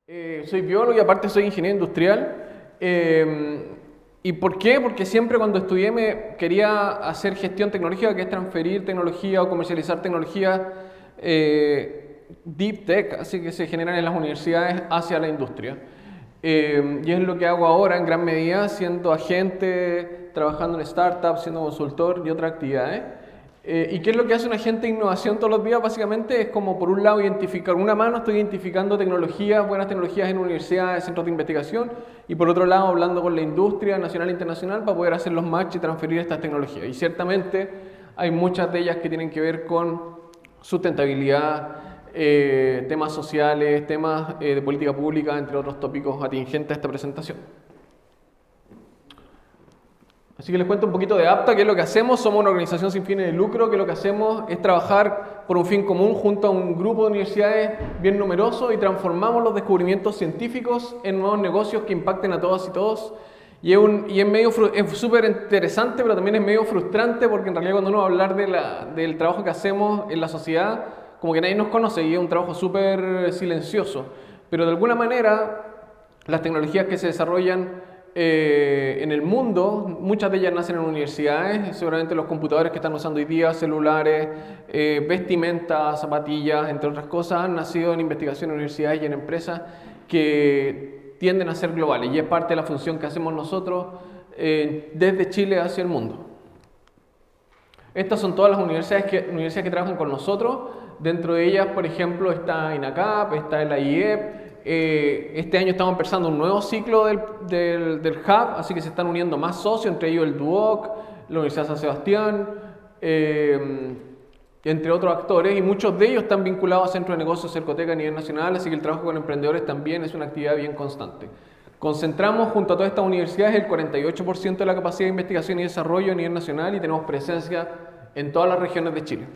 Soy biólogo y aparte soy ingeniero industrial. ¿Y por qué? Porque siempre cuando estudié me quería hacer gestión tecnológica, que es transferir tecnología o comercializar tecnología deep tech, así que se generan en las universidades hacia la industria. Y es lo que hago ahora en gran medida, siendo agente, trabajando en startups, siendo consultor y otras actividades. ¿Y qué es lo que hace un agente de innovación todos los días? Básicamente es como, por un lado, identificar, una mano estoy identificando tecnologías, buenas tecnologías en universidades, centros de investigación, y por otro lado, hablando con la industria nacional e internacional para poder hacer los match y transferir estas tecnologías. Y ciertamente hay muchas de ellas que tienen que ver con sustentabilidad, temas sociales, temas de política pública, entre otros tópicos atingentes a esta presentación. Así que les cuento un poquito de APTA, qué es lo que hacemos. Somos una organización sin fines de lucro, que lo que hacemos es trabajar por un fin común junto a un grupo de universidades bien numeroso y transformamos los descubrimientos científicos en nuevos negocios que impacten a todas y todos. Y es súper interesante, pero también es medio frustrante porque en realidad cuando uno va a hablar del trabajo que hacemos en la sociedad, como que nadie nos conoce y es un trabajo súper silencioso. Pero de alguna manera, las tecnologías que se desarrollan en el mundo, muchas de ellas nacen en universidades, seguramente los computadores que están usando hoy día, celulares, vestimentas, zapatillas, entre otras cosas, han nacido en investigación en universidades y en empresas que tienden a ser globales y es parte de la función que hacemos nosotros desde Chile hacia el mundo. Estas son todas las universidades que trabajan con nosotros. Dentro de ellas, por ejemplo, está INACAP, está la IEP. Este año estamos empezando un nuevo ciclo del Hub, así que se están uniendo más socios, entre ellos el DUOC, la Universidad de San Sebastián, entre otros actores, y muchos de ellos están vinculados a centros de negocios Cercoteca a nivel nacional, así que el trabajo con emprendedores también es una actividad bien constante. Concentramos junto a todas estas universidades el 48% de la capacidad de investigación y desarrollo a nivel nacional y tenemos presencia en todas las regiones de Chile.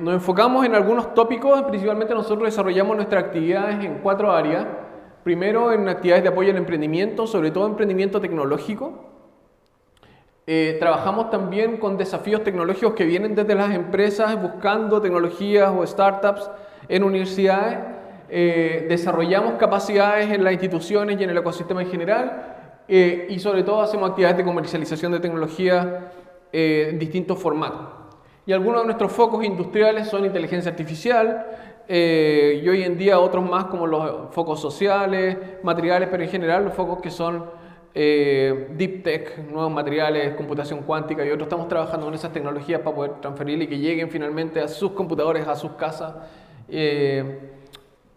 Nos enfocamos en algunos tópicos, principalmente nosotros desarrollamos nuestras actividades en 4 áreas. Primero, en actividades de apoyo al emprendimiento, sobre todo emprendimiento tecnológico. Trabajamos también con desafíos tecnológicos que vienen desde las empresas buscando tecnologías o startups en universidades. Desarrollamos capacidades en las instituciones y en el ecosistema en general. Y sobre todo hacemos actividades de comercialización de tecnología en distintos formatos. Y algunos de nuestros focos industriales son inteligencia artificial y hoy en día otros más como los focos sociales, materiales, pero en general los focos que son deep tech, nuevos materiales, computación cuántica y otros. Estamos trabajando en esas tecnologías para poder transferir y que lleguen finalmente a sus computadores, a sus casas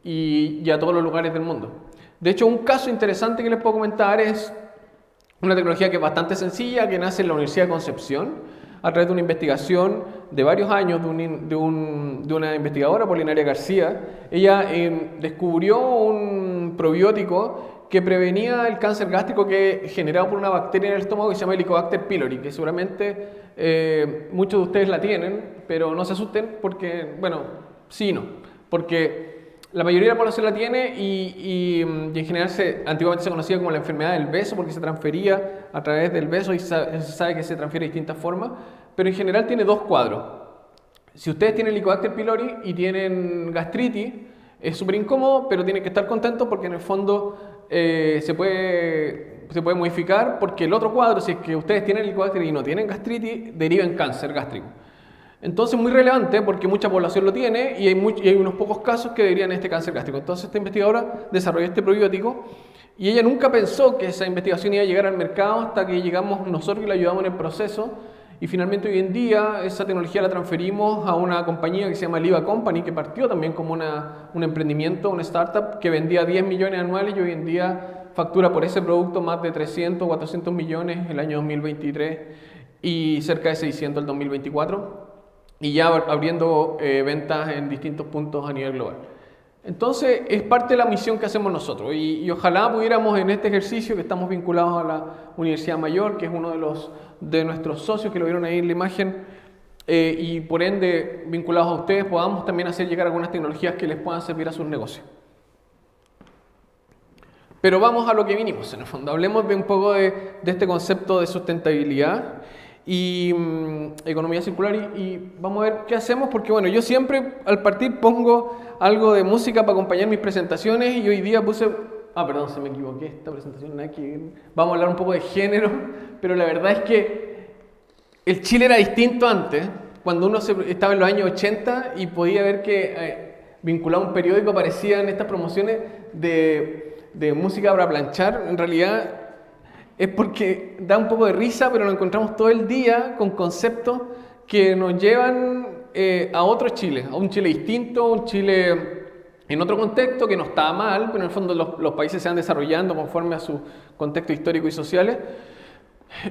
y a todos los lugares del mundo. De hecho, un caso interesante que les puedo comentar es una tecnología que es bastante sencilla, que nace en la Universidad de Concepción a través de una investigación de varios años de una investigadora, Polinaria García. Ella descubrió un probiótico que prevenía el cáncer gástrico generado por una bacteria en el estómago que se llama Helicobacter pylori, que seguramente muchos de ustedes la tienen, pero no se asusten porque, bueno, sí y no, porque la mayoría de la población la tiene y en general antiguamente se conocía como la enfermedad del beso porque se transfería a través del beso y se sabe que se transfiere de distintas formas, pero en general tiene 2 cuadros. Si ustedes tienen Helicobacter pylori y tienen gastritis, es súper incómodo, pero tienen que estar contentos porque en el fondo se puede modificar porque el otro cuadro, si es que ustedes tienen Helicobacter y no tienen gastritis, deriva en cáncer gástrico. Entonces, muy relevante porque mucha población lo tiene y hay unos pocos casos que derivan en este cáncer gástrico. Entonces, esta investigadora desarrolló este probiótico y ella nunca pensó que esa investigación iba a llegar al mercado hasta que llegamos nosotros y la ayudamos en el proceso. Y finalmente, hoy en día, esa tecnología la transferimos a una compañía que se llama Liva Company, que partió también como un emprendimiento, una startup que vendía 10 millones anuales y hoy en día factura por ese producto más de 300 o 400 millones el año 2023 y cerca de 600 el 2024. Y ya abriendo ventas en distintos puntos a nivel global. Entonces, es parte de la misión que hacemos nosotros y ojalá pudiéramos en este ejercicio que estamos vinculados a la Universidad Mayor, que es uno de nuestros socios que lo vieron ahí en la imagen, y por ende vinculados a ustedes, podamos también hacer llegar algunas tecnologías que les puedan servir a sus negocios. Pero vamos a lo que vinimos, en el fondo. Hablemos de un poco de este concepto de sustentabilidad. y economía circular y vamos a ver qué hacemos, porque bueno, yo siempre al partir pongo algo de música para acompañar mis presentaciones y hoy día puse... perdón, se me equivoqué, esta presentación no hay que ver. Vamos a hablar un poco de género, pero la verdad es que el Chile era distinto antes, cuando uno estaba en los años 80 y podía ver que vinculado a un periódico aparecían estas promociones de música para planchar. En realidad es porque da un poco de risa, pero lo encontramos todo el día con conceptos que nos llevan a otro Chile, a un Chile distinto, un Chile en otro contexto que no está mal, pero en el fondo los países se van desarrollando conforme a su contexto histórico y sociales.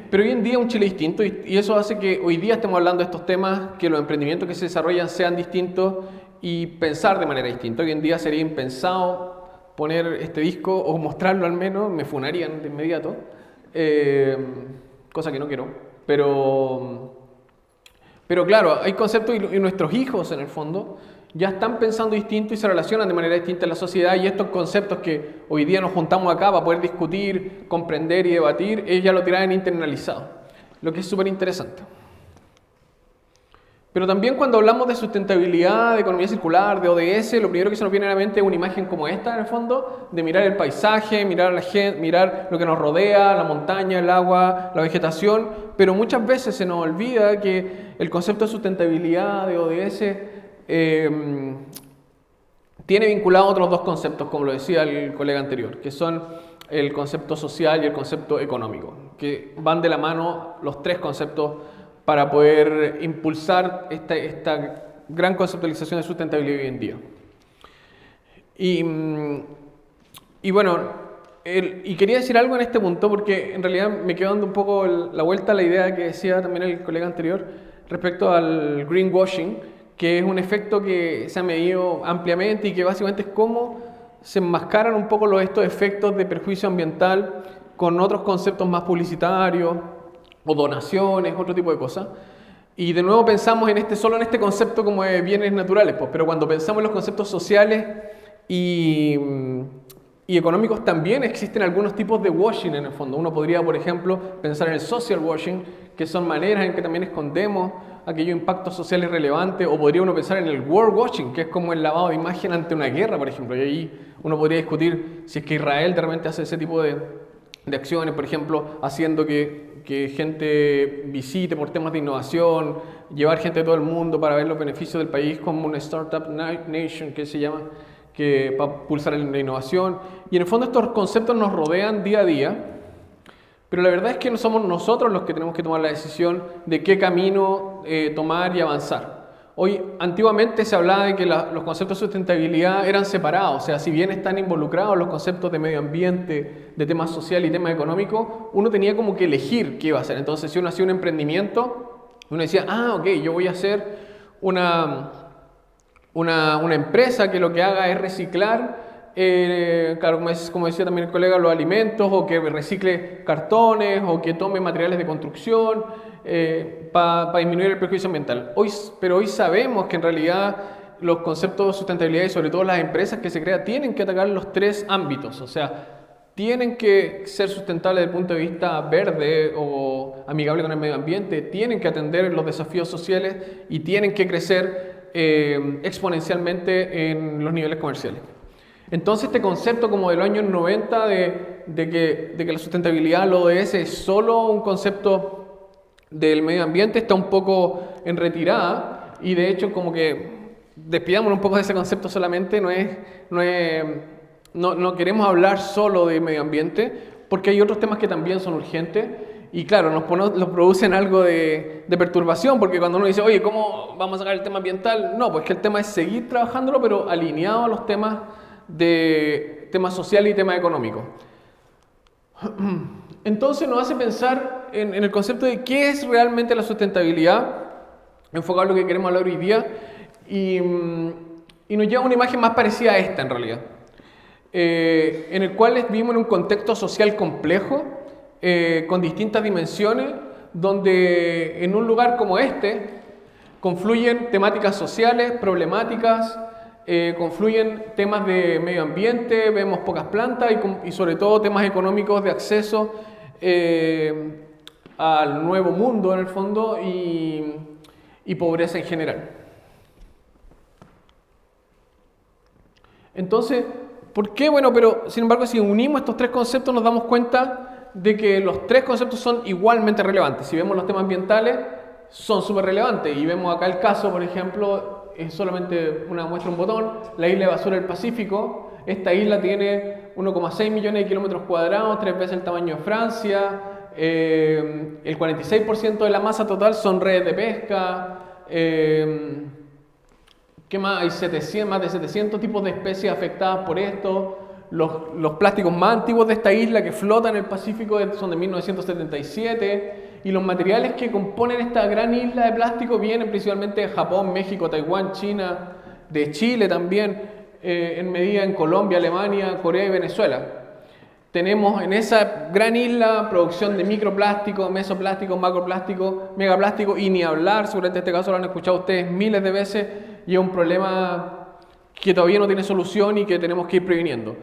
Pero hoy en día un Chile distinto y eso hace que hoy día estemos hablando de estos temas, que los emprendimientos que se desarrollan sean distintos y pensar de manera distinta. Hoy en día sería impensado poner este disco o mostrarlo al menos, me funarían de inmediato, cosa que no quiero, pero claro, hay conceptos y nuestros hijos en el fondo ya están pensando distinto y se relacionan de manera distinta en la sociedad y estos conceptos que hoy día nos juntamos acá para poder discutir, comprender y debatir, ellos ya lo tienen internalizado, lo que es súper interesante. Pero también cuando hablamos de sustentabilidad, de economía circular, de ODS, lo primero que se nos viene a la mente es una imagen como esta, en el fondo, de mirar el paisaje, mirar a la gente, mirar lo que nos rodea, la montaña, el agua, la vegetación, pero muchas veces se nos olvida que el concepto de sustentabilidad, de ODS, tiene vinculado otros dos conceptos, como lo decía el colega anterior, que son el concepto social y el concepto económico, que van de la mano los tres conceptos para poder impulsar esta gran conceptualización de sustentabilidad hoy en día. Y bueno, y quería decir algo en este punto, porque en realidad me quedo dando un poco la vuelta a la idea que decía también el colega anterior respecto al greenwashing, que es un efecto que se ha medido ampliamente y que básicamente es cómo se enmascaran un poco estos efectos de perjuicio ambiental con otros conceptos más publicitarios o donaciones, otro tipo de cosas. Y de nuevo pensamos solo en este concepto como de bienes naturales, pues, pero cuando pensamos en los conceptos sociales y económicos también existen algunos tipos de washing en el fondo. Uno podría, por ejemplo, pensar en el social washing, que son maneras en que también escondemos aquellos impactos sociales relevantes, o podría uno pensar en el world washing, que es como el lavado de imagen ante una guerra, por ejemplo, y ahí uno podría discutir si es que Israel de repente hace ese tipo de acciones, por ejemplo, haciendo que gente visite por temas de innovación, llevar gente de todo el mundo para ver los beneficios del país como una Startup Nation, que se llama, que para pulsar la innovación. Y en el fondo estos conceptos nos rodean día a día, pero la verdad es que no somos nosotros los que tenemos que tomar la decisión de qué camino tomar y avanzar. Antiguamente se hablaba de que los conceptos de sustentabilidad eran separados, o sea, si bien están involucrados los conceptos de medio ambiente, de temas sociales y temas económicos, uno tenía como que elegir qué iba a hacer. Entonces, si uno hacía un emprendimiento, uno decía, ok, yo voy a hacer una empresa que lo que haga es reciclar, claro, como decía también el colega, los alimentos, o que recicle cartones, o que tome materiales de construcción, para disminuir el perjuicio ambiental. Pero hoy sabemos que en realidad los conceptos de sustentabilidad y sobre todo las empresas que se crean tienen que atacar los tres ámbitos, o sea, tienen que ser sustentables desde el punto de vista verde o amigable con el medio ambiente, tienen que atender los desafíos sociales y tienen que crecer exponencialmente en los niveles comerciales. Entonces este concepto como de los años 90 de que la sustentabilidad, el ODS, es solo un concepto del medio ambiente está un poco en retirada y de hecho como que despidámonos un poco de ese concepto solamente, no queremos hablar solo de medio ambiente porque hay otros temas que también son urgentes y claro, nos producen algo de perturbación porque cuando uno dice, oye, ¿cómo vamos a sacar el tema ambiental? No, pues que el tema es seguir trabajándolo pero alineado a los temas sociales y temas económicos. Entonces nos hace pensar en el concepto de qué es realmente la sustentabilidad, enfocado en lo que queremos hablar hoy día, y nos lleva a una imagen más parecida a esta en realidad, en el cual vivimos en un contexto social complejo, con distintas dimensiones, donde en un lugar como este confluyen temáticas sociales, problemáticas, confluyen temas de medio ambiente, vemos pocas plantas y sobre todo temas económicos de acceso al nuevo mundo en el fondo y pobreza en general. Entonces, ¿por qué? Bueno, pero sin embargo, si unimos estos tres conceptos nos damos cuenta de que los tres conceptos son igualmente relevantes. Si vemos los temas ambientales, son súper relevantes. Y vemos acá el caso, por ejemplo, es solamente una muestra, un botón, la isla de basura del Pacífico. Esta isla tiene 1,6 millones de kilómetros cuadrados, 3 veces el tamaño de Francia. El 46% de la masa total son redes de pesca. ¿Qué más? Hay más de 700 tipos de especies afectadas por esto. Los plásticos más antiguos de esta isla que flotan en el Pacífico son de 1977. Y los materiales que componen esta gran isla de plástico vienen principalmente de Japón, México, Taiwán, China, de Chile también, en medida en Colombia, Alemania, Corea y Venezuela. Tenemos en esa gran isla producción de microplásticos, mesoplásticos, macroplásticos, megaplásticos y ni hablar, seguramente este caso lo han escuchado ustedes miles de veces y es un problema que todavía no tiene solución y que tenemos que ir previniendo.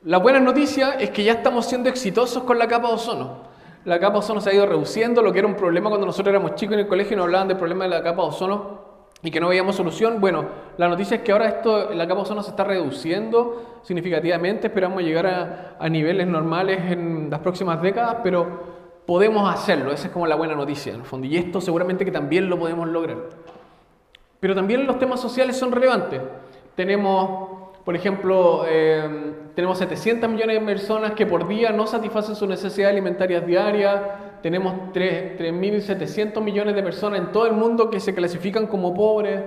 La buena noticia es que ya estamos siendo exitosos con la capa de ozono. La capa de ozono se ha ido reduciendo, lo que era un problema cuando nosotros éramos chicos en el colegio y nos hablaban del problema de la capa de ozono y que no veíamos solución. Bueno, la noticia es que ahora la capa de ozono se está reduciendo significativamente, esperamos llegar a niveles normales en las próximas décadas, pero podemos hacerlo, esa es como la buena noticia en el fondo, y esto seguramente que también lo podemos lograr. Pero también los temas sociales son relevantes. Tenemos, por ejemplo, tenemos 700 millones de personas que por día no satisfacen sus necesidades alimentarias diarias. Tenemos 3.700 millones de personas en todo el mundo que se clasifican como pobres.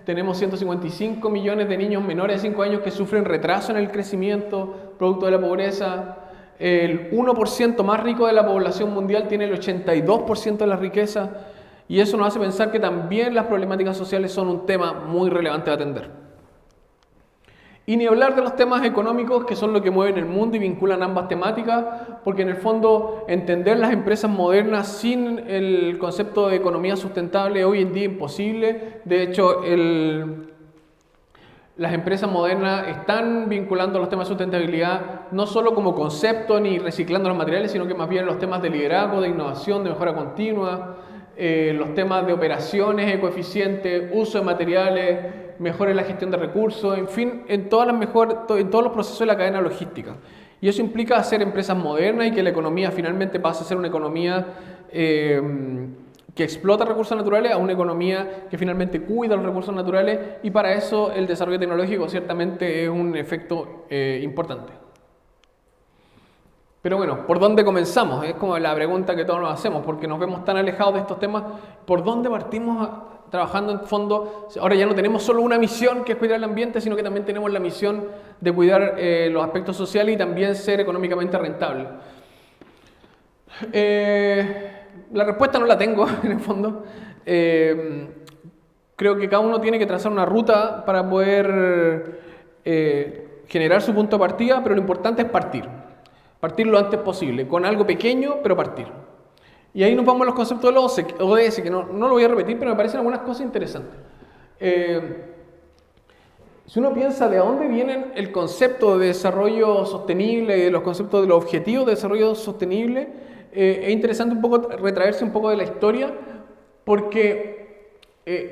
Tenemos 155 millones de niños menores de 5 años que sufren retraso en el crecimiento, producto de la pobreza. El 1% más rico de la población mundial tiene el 82% de la riqueza. Y eso nos hace pensar que también las problemáticas sociales son un tema muy relevante de atender. Y ni hablar de los temas económicos que son lo que mueven el mundo y vinculan ambas temáticas, porque en el fondo entender las empresas modernas sin el concepto de economía sustentable hoy en día es imposible. De hecho, las empresas modernas están vinculando los temas de sustentabilidad no solo como concepto ni reciclando los materiales, sino que más bien los temas de liderazgo, de innovación, de mejora continua, los temas de operaciones ecoeficientes, uso de materiales, mejora en la gestión de recursos, en fin, en todos los procesos de la cadena logística. Y eso implica hacer empresas modernas y que la economía finalmente pase a ser una economía que explota recursos naturales a una economía que finalmente cuida los recursos naturales, y para eso el desarrollo tecnológico ciertamente es un efecto importante. Pero bueno, ¿por dónde comenzamos? Es como la pregunta que todos nos hacemos, porque nos vemos tan alejados de estos temas. ¿Por dónde partimos trabajando en fondo? Ahora ya no tenemos solo una misión que es cuidar el ambiente, sino que también tenemos la misión de cuidar los aspectos sociales y también ser económicamente rentable. La respuesta no la tengo en el fondo. Creo que cada uno tiene que trazar una ruta para poder generar su punto de partida, pero lo importante es partir lo antes posible, con algo pequeño, pero partir. Y ahí nos vamos a los conceptos de los ODS, que no lo voy a repetir, pero me parecen algunas cosas interesantes. Si uno piensa de dónde vienen el concepto de desarrollo sostenible y de los conceptos de los objetivos de desarrollo sostenible, es interesante un poco retraerse un poco de la historia, porque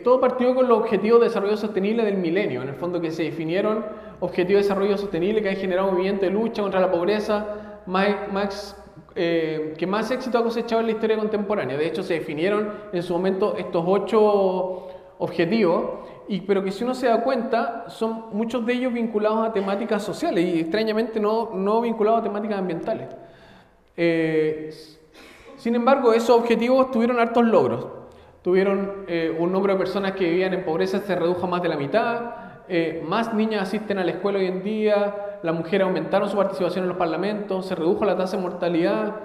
todo partió con los objetivos de desarrollo sostenible del milenio, en el fondo, que se definieron objetivos de desarrollo sostenible que han generado un movimiento de lucha contra la pobreza que más éxito ha cosechado en la historia contemporánea. De hecho, se definieron en su momento estos 8 objetivos, pero que si uno se da cuenta, son muchos de ellos vinculados a temáticas sociales y extrañamente no vinculados a temáticas ambientales. Sin embargo, esos objetivos tuvieron hartos logros. Tuvieron un número de personas que vivían en pobreza se redujo a más de la mitad, más niñas asisten a la escuela hoy en día, las mujeres aumentaron su participación en los parlamentos, se redujo la tasa de mortalidad,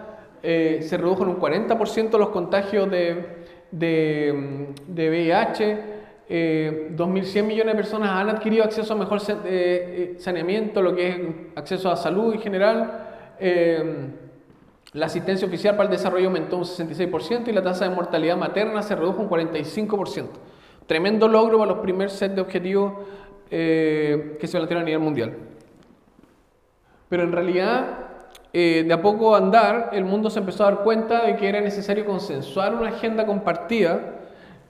se redujo en un 40% los contagios de VIH, 2.100 millones de personas han adquirido acceso a mejor saneamiento, lo que es acceso a salud en general. La asistencia oficial para el desarrollo aumentó un 66% y la tasa de mortalidad materna se redujo un 45%. Tremendo logro para los primeros set de objetivos que se plantearon a nivel mundial. Pero en realidad de a poco andar, el mundo se empezó a dar cuenta de que era necesario consensuar una agenda compartida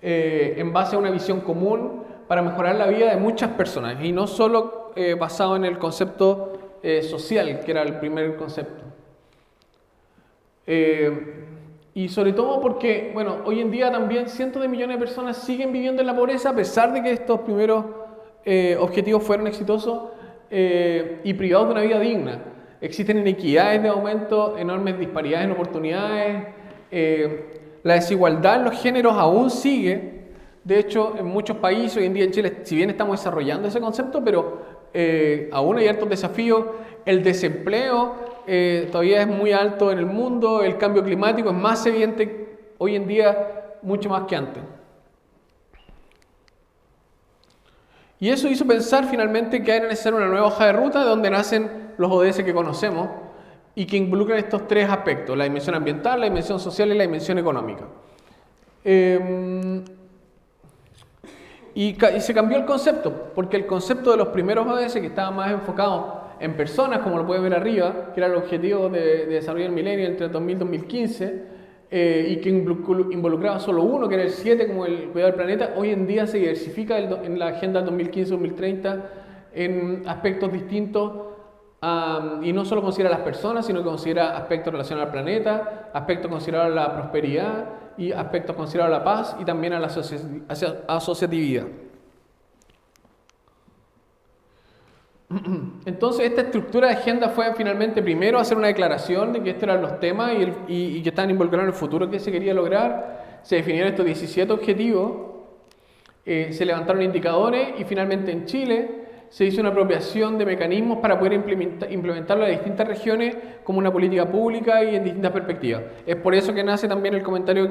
en base a una visión común para mejorar la vida de muchas personas y no solo basado en el concepto social, que era el primer concepto. Y sobre todo porque, bueno, hoy en día también cientos de millones de personas siguen viviendo en la pobreza a pesar de que estos primeros objetivos fueron exitosos y privados de una vida digna. Existen inequidades de aumento, enormes disparidades en oportunidades, la desigualdad en los géneros aún sigue. De hecho, en muchos países, hoy en día en Chile, si bien estamos desarrollando ese concepto, pero aún hay altos desafíos. El desempleo todavía es muy alto en el mundo, el cambio climático es más evidente hoy en día, mucho más que antes. Y eso hizo pensar finalmente que era necesaria una nueva hoja de ruta de donde nacen los ODS que conocemos y que involucran estos tres aspectos, la dimensión ambiental, la dimensión social y la dimensión económica. Y se cambió el concepto, porque el concepto de los primeros ODS, que estaba más enfocado en personas, como lo pueden ver arriba, que era el objetivo de desarrollo del milenio entre 2000 y 2015, y que involucraba solo uno, que era el 7, como el cuidado del planeta, hoy en día se diversifica en la agenda 2015-2030 en aspectos distintos, y no solo considera a las personas, sino que considera aspectos relacionados al planeta, aspectos considerados a la prosperidad, y aspectos considerados a la paz y también a la asociatividad. Entonces esta estructura de agenda fue finalmente primero hacer una declaración de que estos eran los temas y que estaban involucrados en el futuro que se quería lograr. Se definieron estos 17 objetivos, se levantaron indicadores y finalmente en Chile se hizo una apropiación de mecanismos para poder implementarlo en distintas regiones como una política pública y en distintas perspectivas. Es por eso que nace también el comentario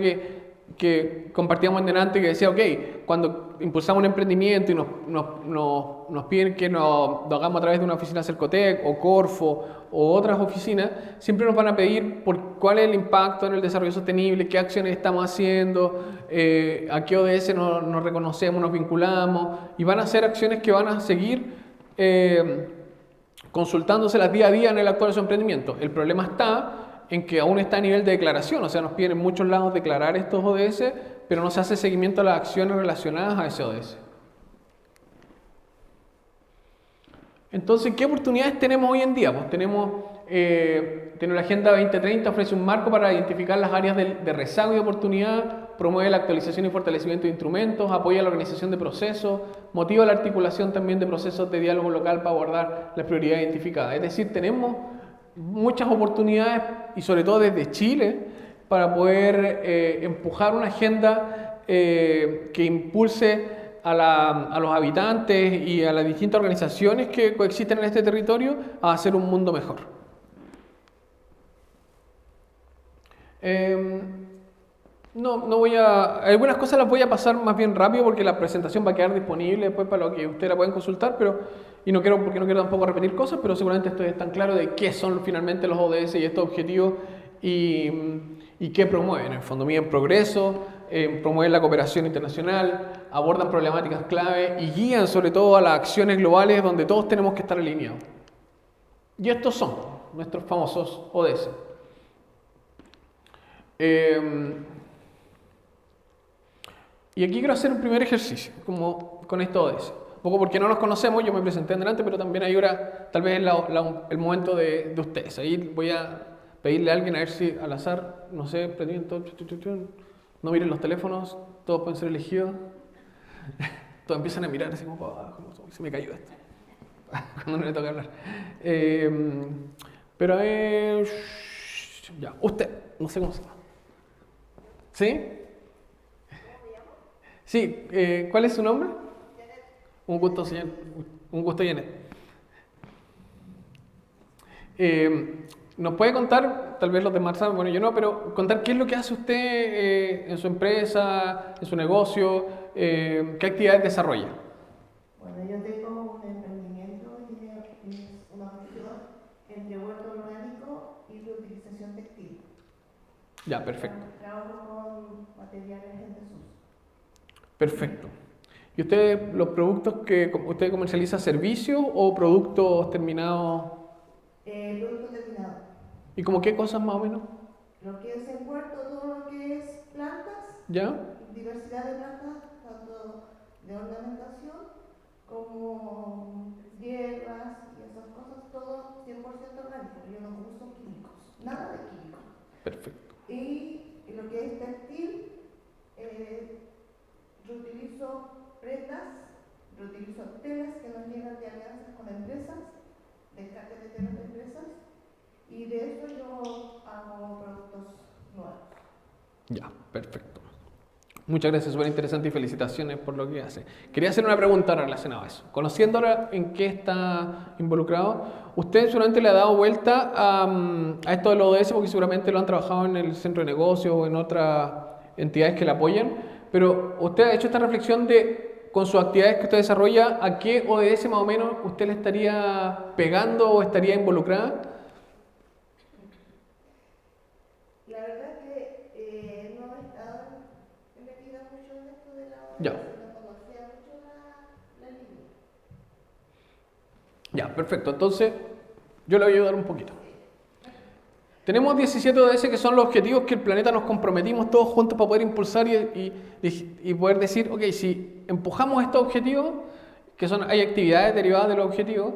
que compartíamos delante, que decía, ok, cuando impulsamos un emprendimiento y nos piden que lo hagamos a través de una oficina Cercotec o Corfo o otras oficinas, siempre nos van a pedir cuál es el impacto en el desarrollo sostenible, qué acciones estamos haciendo, a qué ODS nos reconocemos, nos vinculamos, y van a ser acciones que van a seguir consultándoselas día a día en el actual de su emprendimiento. El problema está en que aún está a nivel de declaración, o sea, nos piden en muchos lados declarar estos ODS, pero no se hace seguimiento a las acciones relacionadas a ese ODS. Entonces, ¿qué oportunidades tenemos hoy en día? Pues tenemos la Agenda 2030, ofrece un marco para identificar las áreas de rezago y oportunidad, promueve la actualización y fortalecimiento de instrumentos, apoya la organización de procesos, motiva la articulación también de procesos de diálogo local para abordar las prioridades identificadas. Es decir, tenemos muchas oportunidades y sobre todo desde Chile para poder empujar una agenda que impulse a los habitantes y a las distintas organizaciones que coexisten en este territorio a hacer un mundo mejor. Algunas cosas las voy a pasar más bien rápido porque la presentación va a quedar disponible después para lo que ustedes la pueden consultar, porque no quiero tampoco repetir cosas, pero seguramente estoy tan claro de qué son finalmente los ODS y estos objetivos y qué promueven. En el fondo miden progreso, promueven la cooperación internacional, abordan problemáticas clave y guían sobre todo a las acciones globales donde todos tenemos que estar alineados. Y estos son nuestros famosos ODS. Y aquí quiero hacer un primer ejercicio, como con estos ODS. Un poco porque no nos conocemos, yo me presenté delante, pero también hay ahora, tal vez el momento de ustedes. Ahí voy a pedirle a alguien a ver si al azar, no sé, no miren los teléfonos, todos pueden ser elegidos. Todos empiezan a mirar así como para abajo, se me cayó esto. Cuando no le toca hablar. Pero a ver, ya, usted, no sé cómo se llama. ¿Sí? Sí, ¿cuál es su nombre? Janet. Un gusto, señor. Un gusto, Janet. ¿Nos puede contar, tal vez los demás saben, bueno, yo no, pero contar qué es lo que hace usted en su empresa, en su negocio, qué actividades desarrolla? Bueno, yo tengo un emprendimiento y es una fusión entre huerto orgánico y reutilización textil. Ya, perfecto. Trabajo con materiales en desuso. Perfecto. ¿Y usted, los productos que usted comercializa, servicios o productos terminados? Producto terminado. ¿Y como qué cosas más o menos? Lo que es el huerto, todo lo que es plantas, ¿Ya? diversidad de plantas, tanto de ornamentación como hierbas y esas cosas, todo 100% orgánico. Yo no uso químicos, nada de químicos. Perfecto. Y lo que es textil, reutilizo prendas, reutilizo telas que nos llegan de alianzas con empresas, descarte de telas de empresas, y de eso yo hago productos nuevos. Ya, perfecto. Muchas gracias, súper interesante y felicitaciones por lo que hace. Quería hacer una pregunta relacionada a eso. Conociendo ahora en qué está involucrado, usted seguramente le ha dado vuelta a esto del ODS porque seguramente lo han trabajado en el centro de negocios o en otras entidades que le apoyan, pero usted ha hecho esta reflexión de, con sus actividades que usted desarrolla, ¿a qué ODS más o menos usted le estaría pegando o estaría involucrada? La verdad que no he estado metida mucho en esto de la Ya. ODS, no conocía mucho la línea. Ya, perfecto. Entonces, yo le voy a ayudar un poquito. Tenemos 17 ODS que son los objetivos que el planeta nos comprometimos todos juntos para poder impulsar y poder decir, ok, si empujamos estos objetivos, que son, hay actividades derivadas de los objetivos,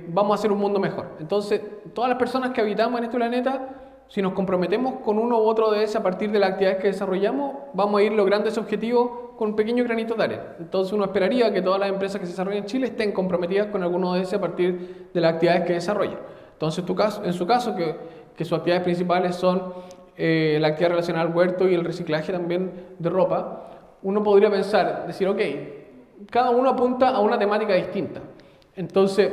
vamos a hacer un mundo mejor. Entonces, todas las personas que habitamos en este planeta, si nos comprometemos con uno u otro ODS a partir de las actividades que desarrollamos, vamos a ir logrando ese objetivo con un pequeño granito de arena. Entonces, uno esperaría que todas las empresas que se desarrollan en Chile estén comprometidas con alguno ODS a partir de las actividades que desarrollan. Entonces, en su caso, que sus actividades principales son la actividad relacionada al huerto y el reciclaje también de ropa, uno podría pensar, decir, ok, cada uno apunta a una temática distinta. Entonces,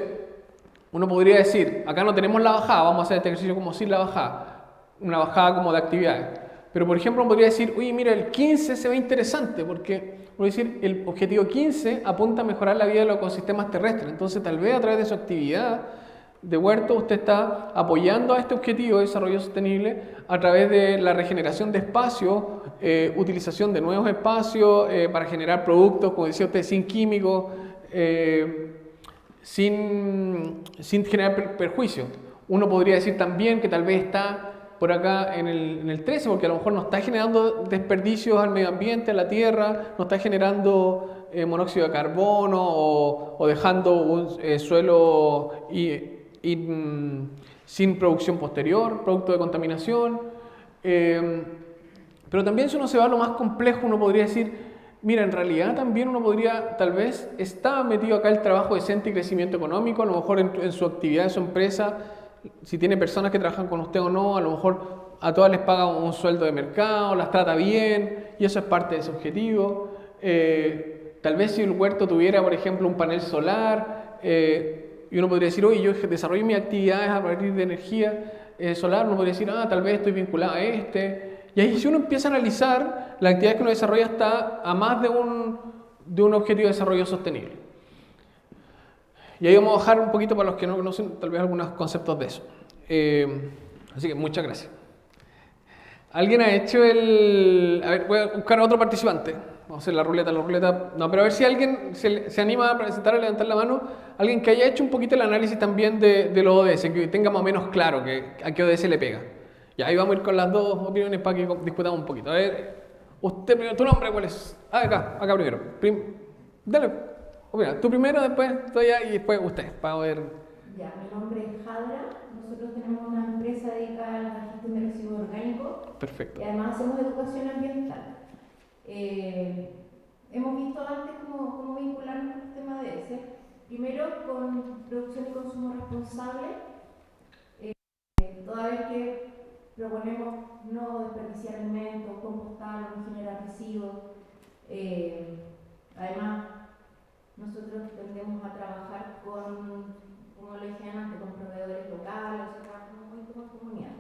uno podría decir, acá no tenemos la bajada, vamos a hacer este ejercicio como sin la bajada, una bajada como de actividades. Pero, por ejemplo, uno podría decir, oye, mira, el 15 se ve interesante, porque, por decir, el objetivo 15 apunta a mejorar la vida de los ecosistemas terrestres. Entonces, tal vez a través de su actividad de huerto usted está apoyando a este objetivo de desarrollo sostenible a través de la regeneración de espacios, utilización de nuevos espacios para generar productos, como decía usted, sin químicos, sin generar perjuicio. Uno podría decir también que tal vez está por acá en el 13, porque a lo mejor no está generando desperdicios al medio ambiente, a la tierra, no está generando monóxido de carbono o dejando un suelo sin producción posterior, producto de contaminación. Pero también si uno se va a lo más complejo, uno podría decir, mira, en realidad también uno podría, tal vez, está metido acá el trabajo decente y crecimiento económico, a lo mejor en su actividad, en su empresa, si tiene personas que trabajan con usted o no, a lo mejor a todas les paga un sueldo de mercado, las trata bien, y eso es parte de ese objetivo. Tal vez si el huerto tuviera, por ejemplo, un panel solar, y uno podría decir, oye, yo desarrollo mis actividades a partir de energía solar, uno podría decir, tal vez estoy vinculado a este. Y ahí si uno empieza a analizar, la actividad que uno desarrolla está a más de un objetivo de desarrollo sostenible. Y ahí vamos a bajar un poquito para los que no conocen tal vez algunos conceptos de eso. Así que muchas gracias. ¿Alguien ha hecho el...? A ver, voy a buscar a otro participante. Vamos a hacer la ruleta. No, pero a ver si alguien se anima a presentar, a levantar la mano. Alguien que haya hecho un poquito el análisis también de los ODS, que tenga más o menos claro a qué ODS le pega. Y ahí vamos a ir con las dos opiniones para que discutamos un poquito. A ver, usted primero, ¿tu nombre cuál es? Acá primero. Dale, opina. Tú primero, después tú allá y después usted, para ver. Ya, mi nombre es Jadra. Nosotros tenemos una empresa dedicada a la gestión de residuos orgánicos. Perfecto. Y además hacemos educación ambiental. Hemos visto antes cómo vincularnos con el tema de ese. Primero con producción y consumo responsable, toda vez que proponemos no desperdiciar alimentos, compostar, no generar residuos. Además, nosotros tendemos a trabajar como lo decían antes, con proveedores locales, o sea, trabajamos muy como comunidad.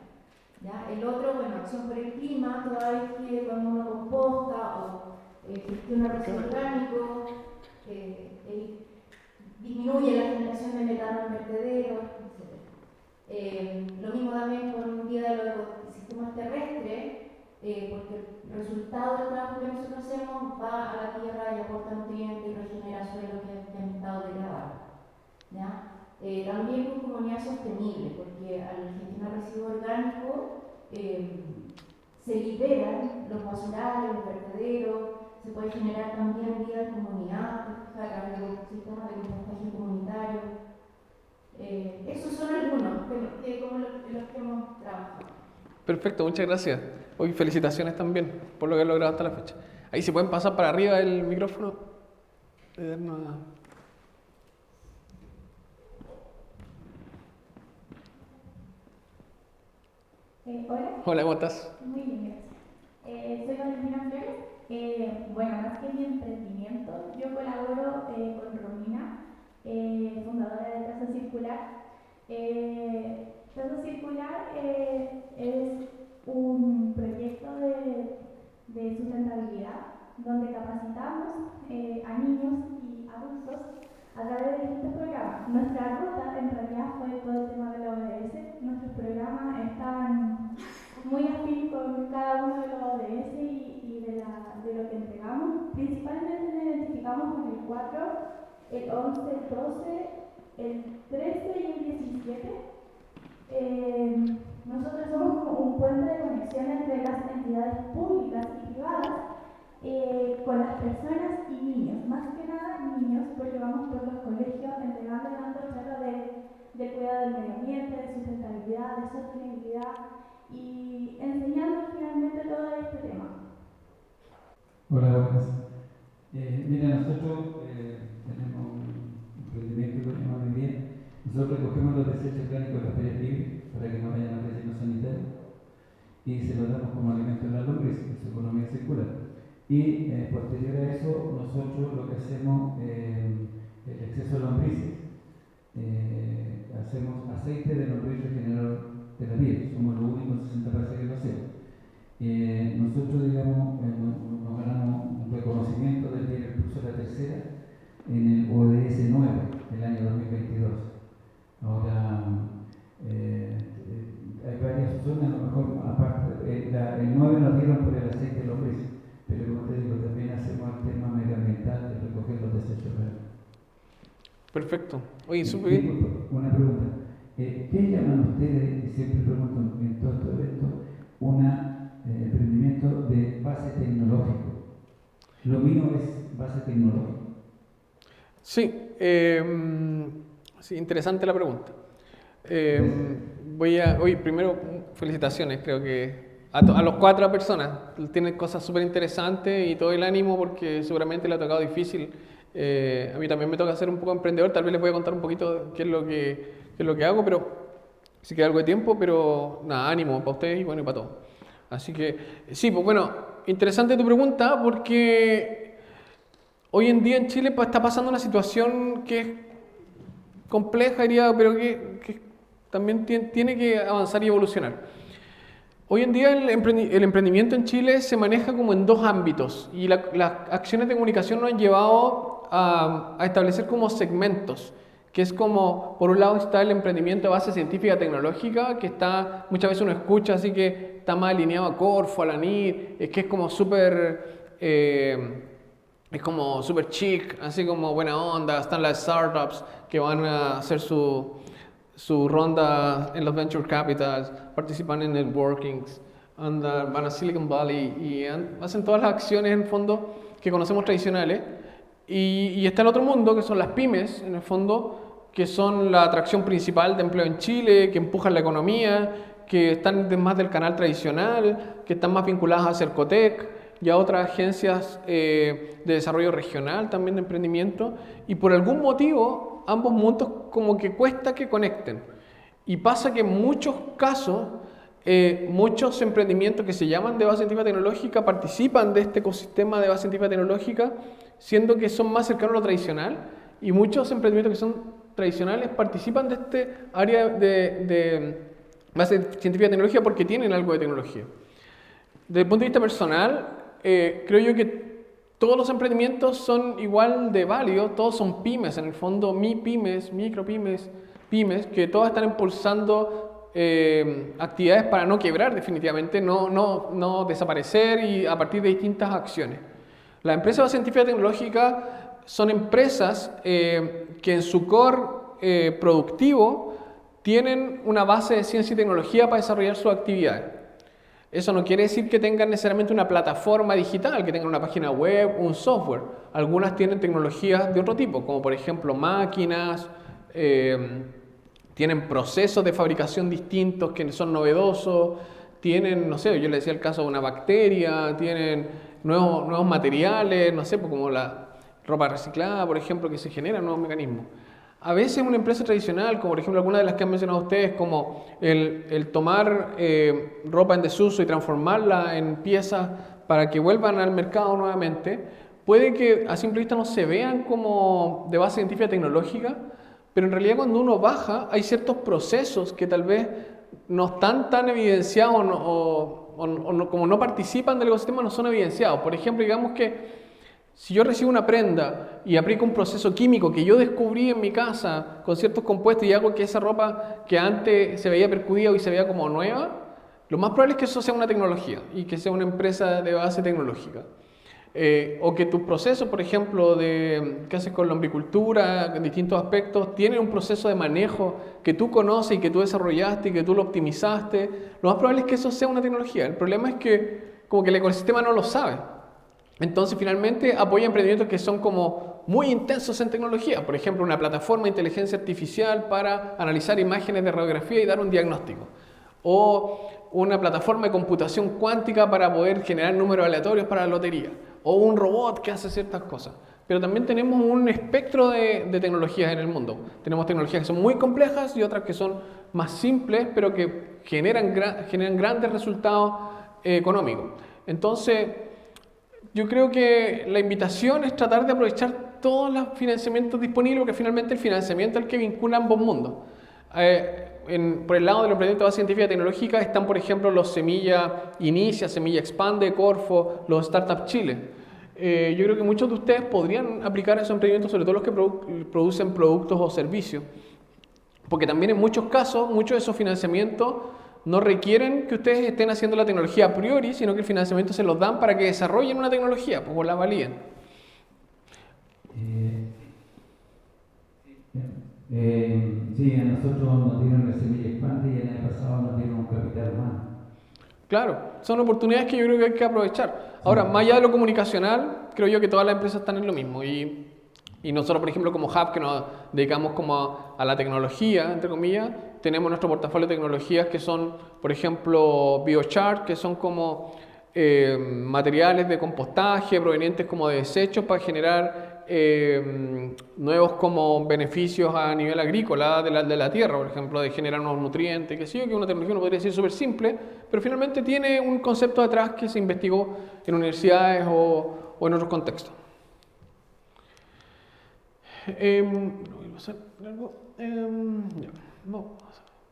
¿Ya? El otro, bueno, acción por el clima, toda vez que cuando uno composta o gestiona residuos orgánicos, disminuye la generación de metano en vertederos, etc. Lo mismo también con vida de los ecosistemas terrestres, porque el resultado del trabajo que nosotros hacemos va a la tierra y aporta nutrientes y regenera suelos que han estado degradados. ¿Ya? También con comunidad sostenible, porque al gestionar residuo orgánico se liberan los basurales, los vertederos, se puede generar también vida en comunidad a través de los sistemas de compostaje comunitario. Esos son algunos como los que hemos trabajado. Perfecto, muchas gracias. Hoy felicitaciones también por lo que he logrado hasta la fecha. Ahí se pueden pasar para arriba el micrófono. Hola. Hola, ¿cómo estás? Muy bien, gracias. Soy Valentina Flores. Bueno, más que mi emprendimiento, yo colaboro con Romina, fundadora de Trazo Circular. Trazo Circular es un proyecto de sustentabilidad donde capacitamos a niños y adultos a través de distintos programas. Nuestra ruta en realidad fue todo el tema de la ODS. Nuestros programas están muy afín con cada uno de los ODS y de lo que entregamos. Principalmente nos identificamos con el 4, el 11, el 12, el 13 y el 17. Nosotros somos como un puente de conexión entre las entidades públicas y privadas con las personas y niños, más que nada niños, porque vamos por los colegios entregando y dando charlas de cuidado del medio ambiente, de sustentabilidad, de sostenibilidad y enseñando finalmente todo este tema. Hola, buenas. Mira, nosotros tenemos un emprendimiento que llamamos muy bien. Nosotros recogemos los desechos orgánicos de las ferias libres para que no vayan a relleno sanitario y se los damos como alimento en la lombriz, en su economía circular. Y posterior a eso, nosotros lo que hacemos, el exceso de lombrices, hacemos aceite de lombriz regenerador de la piel. Somos los únicos 60 países que lo hacemos. Nosotros, digamos, nos ganamos un reconocimiento del Día del Impulso de la Tercera en el ODS 9 del año 2022. Ahora, hay varias zonas, a lo mejor, aparte, el 9 nos dieron por el aceite de lombriz, pero como te digo, también hacemos el tema medioambiental de recoger los desechos reales. Perfecto. Oye, súper bien. Una pregunta. ¿Qué llaman ustedes, y siempre pregunto en todo este evento, un emprendimiento de base tecnológico? Lo mío es base tecnológica. Sí, sí, interesante la pregunta. Oye, primero, felicitaciones, creo que a los 4 personas tienen cosas súper interesantes y todo el ánimo porque seguramente le ha tocado difícil. A mí también me toca ser un poco emprendedor, tal vez les voy a contar un poquito qué es lo que hago, pero si queda algo de tiempo, pero nada, ánimo para ustedes y bueno, y para todos. Así que, sí, pues bueno, interesante tu pregunta porque hoy en día en Chile pues, está pasando una situación que es compleja, diría, pero que también tiene que avanzar y evolucionar. Hoy en día el emprendimiento en Chile se maneja como en 2 ámbitos y las acciones de comunicación nos han llevado a establecer como segmentos, que es como, por un lado está el emprendimiento de base científica tecnológica, que está, muchas veces uno escucha así que está más alineado a Corfo, a la NIT, es que es como súper chic, así como buena onda, están las startups que van a hacer su ronda en los venture capitals, participan en networkings, van a Silicon Valley y hacen todas las acciones en el fondo que conocemos tradicionales. Y está el otro mundo, que son las pymes, en el fondo, que son la atracción principal de empleo en Chile, que empujan la economía, que están más del canal tradicional, que están más vinculadas a Cercotec y a otras agencias de desarrollo regional, también de emprendimiento. Y por algún motivo, ambos mundos como que cuesta que conecten. Y pasa que en muchos casos, muchos emprendimientos que se llaman de base científica tecnológica participan de este ecosistema de base científica tecnológica, siendo que son más cercanos a lo tradicional, y muchos emprendimientos que son tradicionales participan de este área de base científica tecnológica porque tienen algo de tecnología. Desde el punto de vista personal, creo yo que todos los emprendimientos son igual de válidos, todos son pymes, en el fondo pymes, micropymes, pymes, que todas están impulsando actividades para no quebrar definitivamente, no desaparecer y a partir de distintas acciones. Las empresas científicas tecnológicas son empresas que en su core productivo tienen una base de ciencia y tecnología para desarrollar sus actividades. Eso no quiere decir que tengan necesariamente una plataforma digital, que tengan una página web, un software. Algunas tienen tecnologías de otro tipo, como por ejemplo máquinas, tienen procesos de fabricación distintos que son novedosos, tienen, no sé, yo le decía el caso de una bacteria, tienen nuevos materiales, no sé, pues como la ropa reciclada, por ejemplo, que se generan nuevos mecanismos. A veces una empresa tradicional, como por ejemplo algunas de las que han mencionado ustedes, como el tomar ropa en desuso y transformarla en piezas para que vuelvan al mercado nuevamente, puede que a simple vista no se vean como de base científica tecnológica, pero en realidad cuando uno baja hay ciertos procesos que tal vez no están tan evidenciados como no participan del ecosistema, no son evidenciados. Por ejemplo, digamos que si yo recibo una prenda y aplico un proceso químico que yo descubrí en mi casa con ciertos compuestos y hago que esa ropa que antes se veía percudida hoy se vea como nueva, lo más probable es que eso sea una tecnología y que sea una empresa de base tecnológica. O que tus procesos, por ejemplo, que haces con la lombricultura, en distintos aspectos, tienen un proceso de manejo que tú conoces y que tú desarrollaste y que tú lo optimizaste. Lo más probable es que eso sea una tecnología. El problema es que como que el ecosistema no lo sabe. Entonces, finalmente, apoya emprendimientos que son como muy intensos en tecnología. Por ejemplo, una plataforma de inteligencia artificial para analizar imágenes de radiografía y dar un diagnóstico. O una plataforma de computación cuántica para poder generar números aleatorios para la lotería. O un robot que hace ciertas cosas. Pero también tenemos un espectro de tecnologías en el mundo. Tenemos tecnologías que son muy complejas y otras que son más simples, pero que generan grandes resultados económicos. Entonces, yo creo que la invitación es tratar de aprovechar todos los financiamientos disponibles, porque finalmente el financiamiento es el que vincula ambos mundos. Por el lado del emprendimiento de base científica y tecnológica están, por ejemplo, los Semilla Inicia, Semilla Expande, Corfo, los Startup Chile. Yo creo que muchos de ustedes podrían aplicar esos emprendimientos, sobre todo los que producen productos o servicios, porque también en muchos casos, muchos de esos financiamientos no requieren que ustedes estén haciendo la tecnología a priori, sino que el financiamiento se los dan para que desarrollen una tecnología, pues o la validen. Sí, a nosotros nos dieron la Semilla Expande y el año pasado nos dieron un capital humano. Claro, son oportunidades que yo creo que hay que aprovechar. Ahora, más allá de lo comunicacional, creo yo que todas las empresas están en lo mismo. Y nosotros, por ejemplo, como Hub, que nos dedicamos como a la tecnología, entre comillas, tenemos nuestro portafolio de tecnologías que son, por ejemplo, biochar, que son como materiales de compostaje provenientes como de desechos para generar nuevos como beneficios a nivel agrícola de la tierra, por ejemplo, de generar nuevos nutrientes, que sí, que una tecnología no podría decir súper simple, pero finalmente tiene un concepto detrás que se investigó en universidades o en otros contextos.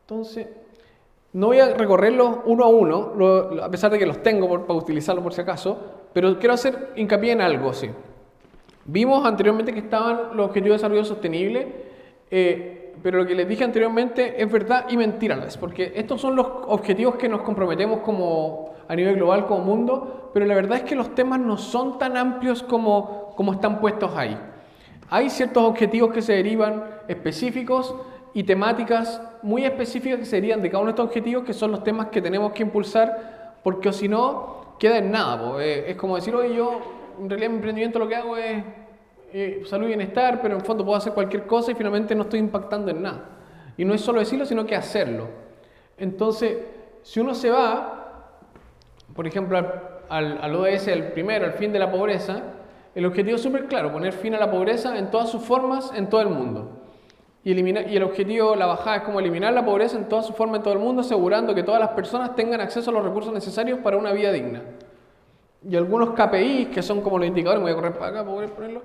Entonces, no voy a recorrerlos uno a uno, a pesar de que los tengo para utilizarlos por si acaso, pero quiero hacer hincapié en algo, sí. Vimos anteriormente que estaban los objetivos de desarrollo sostenible, pero lo que les dije anteriormente es verdad y mentira a la vez, porque estos son los objetivos que nos comprometemos como a nivel global, como mundo, pero la verdad es que los temas no son tan amplios como están puestos ahí. Hay ciertos objetivos que se derivan específicos y temáticas muy específicas que se derivan de cada uno de estos objetivos, que son los temas que tenemos que impulsar, porque o si no, queda en nada. Es como decir, oye, yo en realidad mi emprendimiento lo que hago es salud y bienestar, pero en fondo puedo hacer cualquier cosa y finalmente no estoy impactando en nada. Y no es solo decirlo, sino que hacerlo. Entonces, si uno se va, por ejemplo, al ODS, el primero, al fin de la pobreza, el objetivo es súper claro, poner fin a la pobreza en todas sus formas en todo el mundo. Y el objetivo, la bajada, es como eliminar la pobreza en todas sus formas en todo el mundo, asegurando que todas las personas tengan acceso a los recursos necesarios para una vida digna. Y algunos KPIs, que son como los indicadores, me voy a correr para acá para poder ponerlo,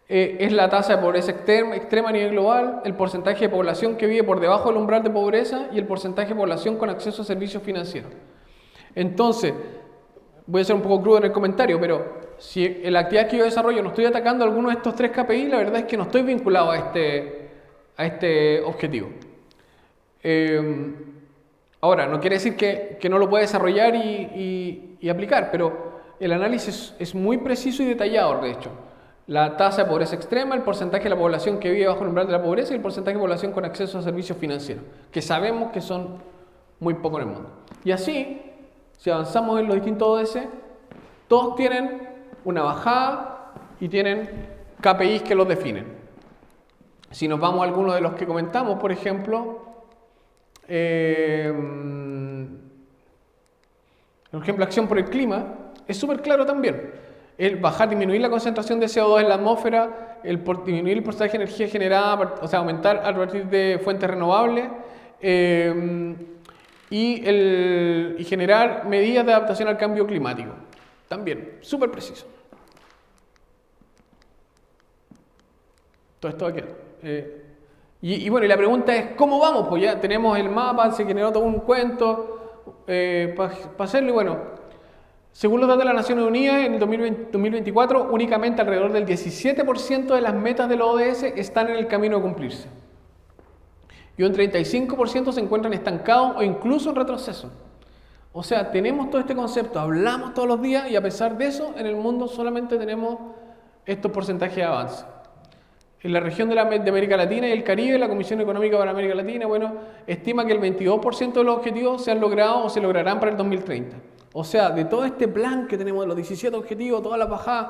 es la tasa de pobreza extrema a nivel global, el porcentaje de población que vive por debajo del umbral de pobreza y el porcentaje de población con acceso a servicios financieros. Entonces, voy a ser un poco crudo en el comentario, pero si en la actividad que yo desarrollo no estoy atacando alguno de estos 3 KPI, la verdad es que no estoy vinculado a este objetivo. Ahora, no quiere decir que no lo pueda desarrollar y aplicar, pero el análisis es muy preciso y detallado, de hecho. la tasa de pobreza extrema, el porcentaje de la población que vive bajo el umbral de la pobreza y el porcentaje de población con acceso a servicios financieros, que sabemos que son muy pocos en el mundo. Y así, si avanzamos en los distintos ODS, todos tienen una bajada y tienen KPIs que los definen. Si nos vamos a algunos de los que comentamos, por ejemplo, acción por el clima, es súper claro también. El disminuir la concentración de CO2 en la atmósfera, disminuir el porcentaje de energía generada, o sea, aumentar a partir de fuentes renovables, y generar medidas de adaptación al cambio climático. También, súper preciso. Todo esto va a quedar. Y bueno, y la pregunta es, ¿cómo vamos? Pues ya tenemos el mapa, se generó todo un cuento para hacerlo. Y bueno, según los datos de las Naciones Unidas, en el 2024, únicamente alrededor del 17% de las metas de los ODS están en el camino de cumplirse. Y un 35% se encuentran estancados o incluso en retroceso. O sea, tenemos todo este concepto, hablamos todos los días y a pesar de eso, en el mundo solamente tenemos estos porcentajes de avance. En la región de América Latina y el Caribe, la Comisión Económica para América Latina, bueno, estima que el 22% de los objetivos se han logrado o se lograrán para el 2030. O sea, de todo este plan que tenemos de los 17 objetivos, todas las bajadas,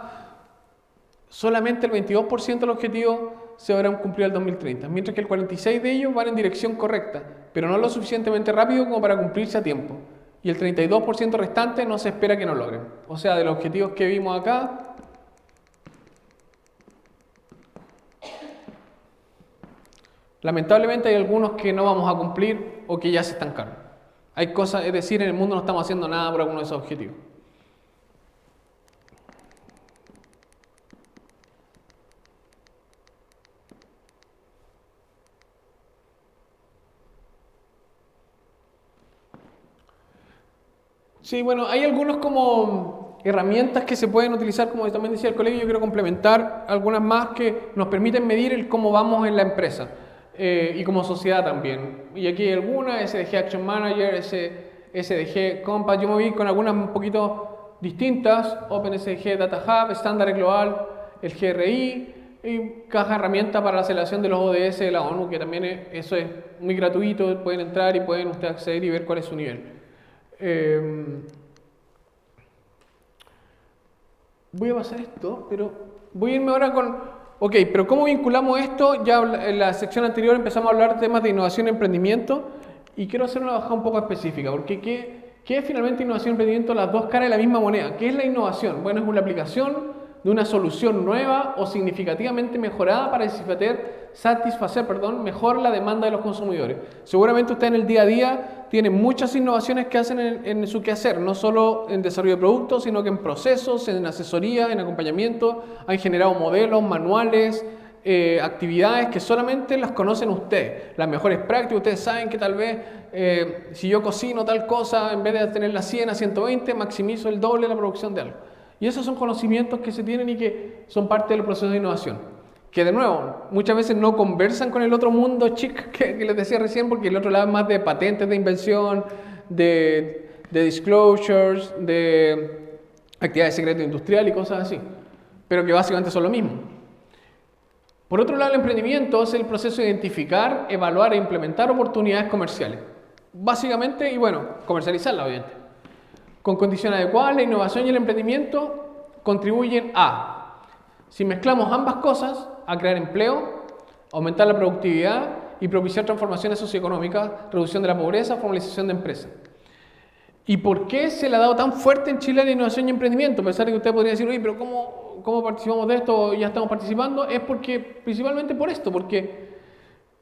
solamente el 22% de los objetivos se habrán cumplido el 2030, mientras que el 46% de ellos van en dirección correcta, pero no lo suficientemente rápido como para cumplirse a tiempo. Y el 32% restante no se espera que no logren. O sea, de los objetivos que vimos acá, lamentablemente hay algunos que no vamos a cumplir o que ya se estancaron. Hay cosas, es decir, en el mundo no estamos haciendo nada por alguno de esos objetivos. Sí, bueno, hay algunos como herramientas que se pueden utilizar, como también decía el colegio, yo quiero complementar algunas más que nos permiten medir el cómo vamos en la empresa y como sociedad también. Y aquí hay algunas, SDG Action Manager, SDG Compass, yo me vi con algunas un poquito distintas, OpenSDG Data Hub, Estándar Global, el GRI y caja de herramientas para la aceleración de los ODS de la ONU, que también eso es muy gratuito, pueden entrar y pueden ustedes acceder y ver cuál es su nivel. Voy a pasar esto, pero voy a irme ahora con... Ok, pero ¿cómo vinculamos esto? Ya en la sección anterior empezamos a hablar de temas de innovación y emprendimiento y quiero hacer una bajada un poco específica, porque ¿qué es finalmente innovación y emprendimiento? Las dos caras de la misma moneda. ¿Qué es la innovación? Bueno, es una aplicación de una solución nueva o significativamente mejorada para satisfacer mejor la demanda de los consumidores. Seguramente usted en el día a día tiene muchas innovaciones que hacen en su quehacer, no solo en desarrollo de productos, sino que en procesos, en asesoría, en acompañamiento. Han generado modelos, manuales, actividades que solamente las conocen ustedes. Las mejores prácticas, ustedes saben que tal vez si yo cocino tal cosa, en vez de tener la 100 a 120, maximizo el doble la producción de algo. Y esos son conocimientos que se tienen y que son parte del proceso de innovación. Que de nuevo, muchas veces no conversan con el otro mundo chic que les decía recién, porque el otro lado es más de patentes de invención, de disclosures, de actividades de secreto industrial y cosas así. Pero que básicamente son lo mismo. Por otro lado, el emprendimiento es el proceso de identificar, evaluar e implementar oportunidades comerciales. Básicamente, y bueno, comercializarlas obviamente. Con condiciones adecuadas, la innovación y el emprendimiento contribuyen a, si mezclamos ambas cosas, a crear empleo, aumentar la productividad y propiciar transformaciones socioeconómicas, reducción de la pobreza, formalización de empresas. ¿Y por qué se le ha dado tan fuerte en Chile la innovación y emprendimiento? A pesar de que usted podría decir, oye, pero ¿cómo participamos de esto? Ya estamos participando. Es principalmente por esto, porque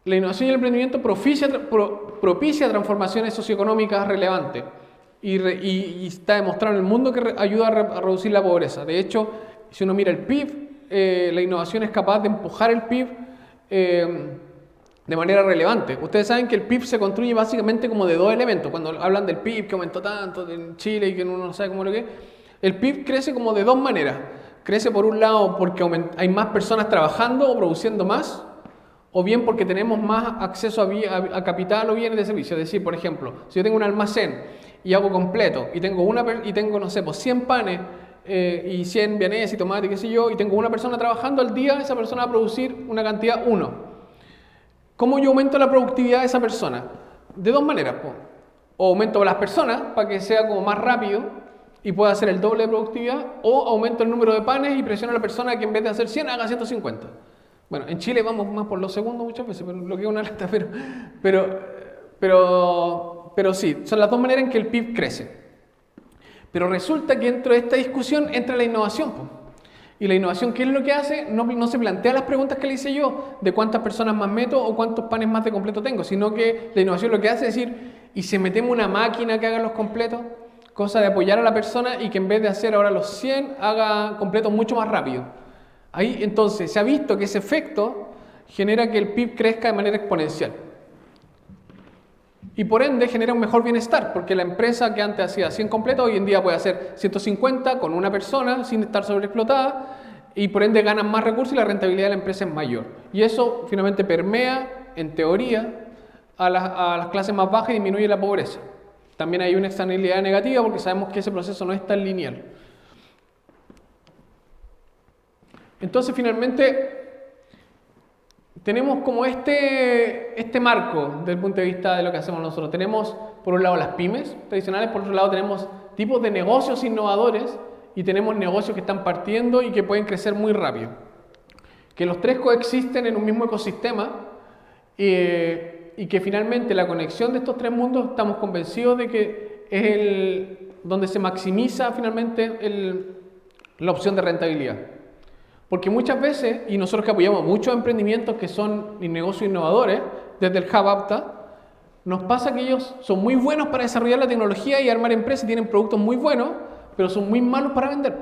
la innovación y el emprendimiento propicia transformaciones socioeconómicas relevantes. Y está demostrado en el mundo que ayuda a reducir la pobreza. De hecho, si uno mira el PIB, la innovación es capaz de empujar el PIB de manera relevante. Ustedes saben que el PIB se construye básicamente como de dos elementos. Cuando hablan del PIB que aumentó tanto en Chile y que uno no sabe cómo lo que es, el PIB crece como de dos maneras. Crece por un lado porque hay más personas trabajando o produciendo más, o bien porque tenemos más acceso a capital o bienes de servicio. Es decir, por ejemplo, si yo tengo un almacén y hago completo y tengo no sé, pues 100 panes y 100 vienes y tomate, qué sé yo, y tengo una persona trabajando al día, esa persona va a producir una cantidad 1. ¿Cómo yo aumento la productividad de esa persona? De dos maneras, po. O aumento las personas para que sea como más rápido y pueda hacer el doble de productividad, o aumento el número de panes y presiono a la persona que en vez de hacer 100 haga 150. Bueno, en Chile vamos más por los segundos muchas veces, pero lo que es una lata, pero sí, son las dos maneras en que el PIB crece. Pero resulta que dentro de esta discusión entra la innovación, po. Y la innovación, ¿qué es lo que hace? No se plantea las preguntas que le hice yo, de cuántas personas más meto o cuántos panes más de completo tengo, sino que la innovación lo que hace es decir, ¿y si metemos una máquina que haga los completos? Cosa de apoyar a la persona y que en vez de hacer ahora los 100, haga completos mucho más rápido. Ahí entonces se ha visto que ese efecto genera que el PIB crezca de manera exponencial. Y por ende genera un mejor bienestar, porque la empresa que antes hacía 100 completos, hoy en día puede hacer 150 con una persona sin estar sobreexplotada, y por ende ganan más recursos y la rentabilidad de la empresa es mayor. Y eso finalmente permea, en teoría, a las clases más bajas y disminuye la pobreza. También hay una externalidad negativa porque sabemos que ese proceso no es tan lineal. Entonces finalmente tenemos como este marco desde el punto de vista de lo que hacemos nosotros. Tenemos por un lado las pymes tradicionales, por otro lado tenemos tipos de negocios innovadores y tenemos negocios que están partiendo y que pueden crecer muy rápido. Que los tres coexisten en un mismo ecosistema y que finalmente la conexión de estos tres mundos estamos convencidos de que es donde se maximiza finalmente la opción de rentabilidad. Porque muchas veces, y nosotros que apoyamos muchos emprendimientos que son negocios innovadores, desde el Hub Apta, nos pasa que ellos son muy buenos para desarrollar la tecnología y armar empresas, tienen productos muy buenos, pero son muy malos para vender.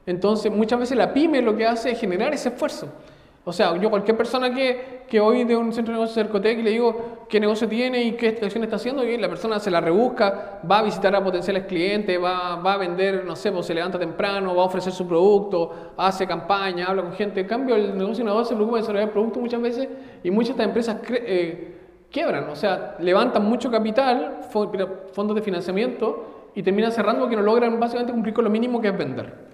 Entonces, muchas veces la pyme lo que hace es generar ese esfuerzo. O sea, yo cualquier persona que voy de un centro de negocios Cercotec y le digo qué negocio tiene y qué acción está haciendo, y la persona se la rebusca, va a visitar a potenciales clientes, va a vender, no sé, pues se levanta temprano, va a ofrecer su producto, hace campaña, habla con gente. En cambio, el negocio innovador se preocupa de desarrollar el producto muchas veces y muchas de estas empresas quiebran, o sea, levantan mucho capital, fondos de financiamiento y terminan cerrando porque no logran básicamente cumplir con lo mínimo que es vender.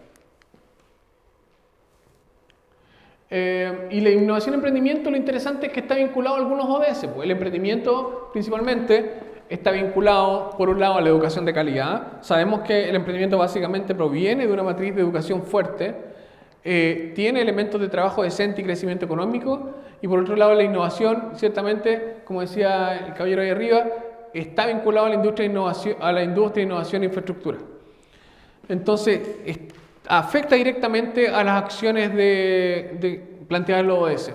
Y la innovación y emprendimiento, lo interesante es que está vinculado a algunos ODS. Pues el emprendimiento principalmente está vinculado por un lado a la educación de calidad. Sabemos que el emprendimiento básicamente proviene de una matriz de educación fuerte, tiene elementos de trabajo decente y crecimiento económico, y por otro lado la innovación, ciertamente, como decía el caballero ahí arriba, está vinculado a la industria de innovación e infraestructura. Entonces, afecta directamente a las acciones de plantear el ODS.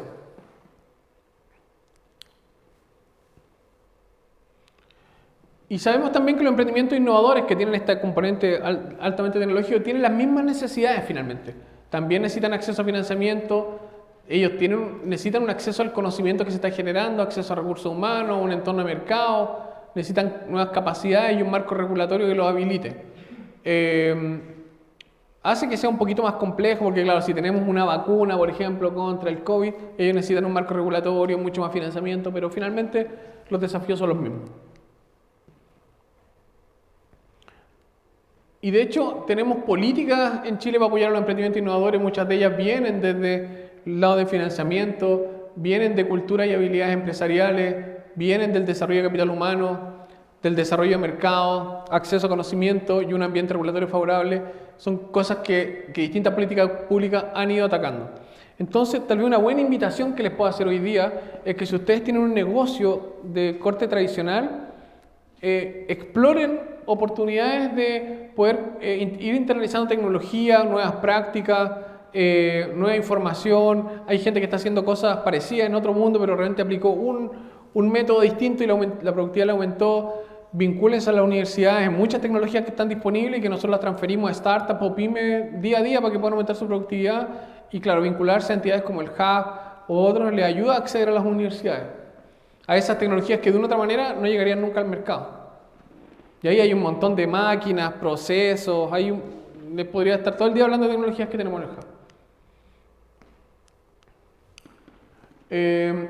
Y sabemos también que los emprendimientos innovadores que tienen este componente altamente tecnológico tienen las mismas necesidades finalmente. También necesitan acceso a financiamiento, ellos necesitan un acceso al conocimiento que se está generando, acceso a recursos humanos, un entorno de mercado, necesitan nuevas capacidades y un marco regulatorio que los habilite. Hace que sea un poquito más complejo porque, claro, si tenemos una vacuna, por ejemplo, contra el COVID, ellos necesitan un marco regulatorio, mucho más financiamiento, pero finalmente los desafíos son los mismos. Y de hecho, tenemos políticas en Chile para apoyar a los emprendimientos innovadores, muchas de ellas vienen desde el lado de financiamiento, vienen de cultura y habilidades empresariales, vienen del desarrollo de capital humano, del desarrollo de mercado, acceso a conocimiento y un ambiente regulatorio favorable. Son cosas que distintas políticas públicas han ido atacando. Entonces, tal vez una buena invitación que les puedo hacer hoy día es que si ustedes tienen un negocio de corte tradicional, exploren oportunidades de poder ir internalizando tecnología, nuevas prácticas, nueva información. Hay gente que está haciendo cosas parecidas en otro mundo, pero realmente aplicó un método distinto y la productividad la aumentó. Vincúlense a las universidades en muchas tecnologías que están disponibles y que nosotros las transferimos a startups o pymes día a día para que puedan aumentar su productividad. Y claro, vincularse a entidades como el Hub o otros les ayuda a acceder a las universidades, a esas tecnologías que de una u otra manera no llegarían nunca al mercado. Y ahí hay un montón de máquinas, procesos, les podría estar todo el día hablando de tecnologías que tenemos en el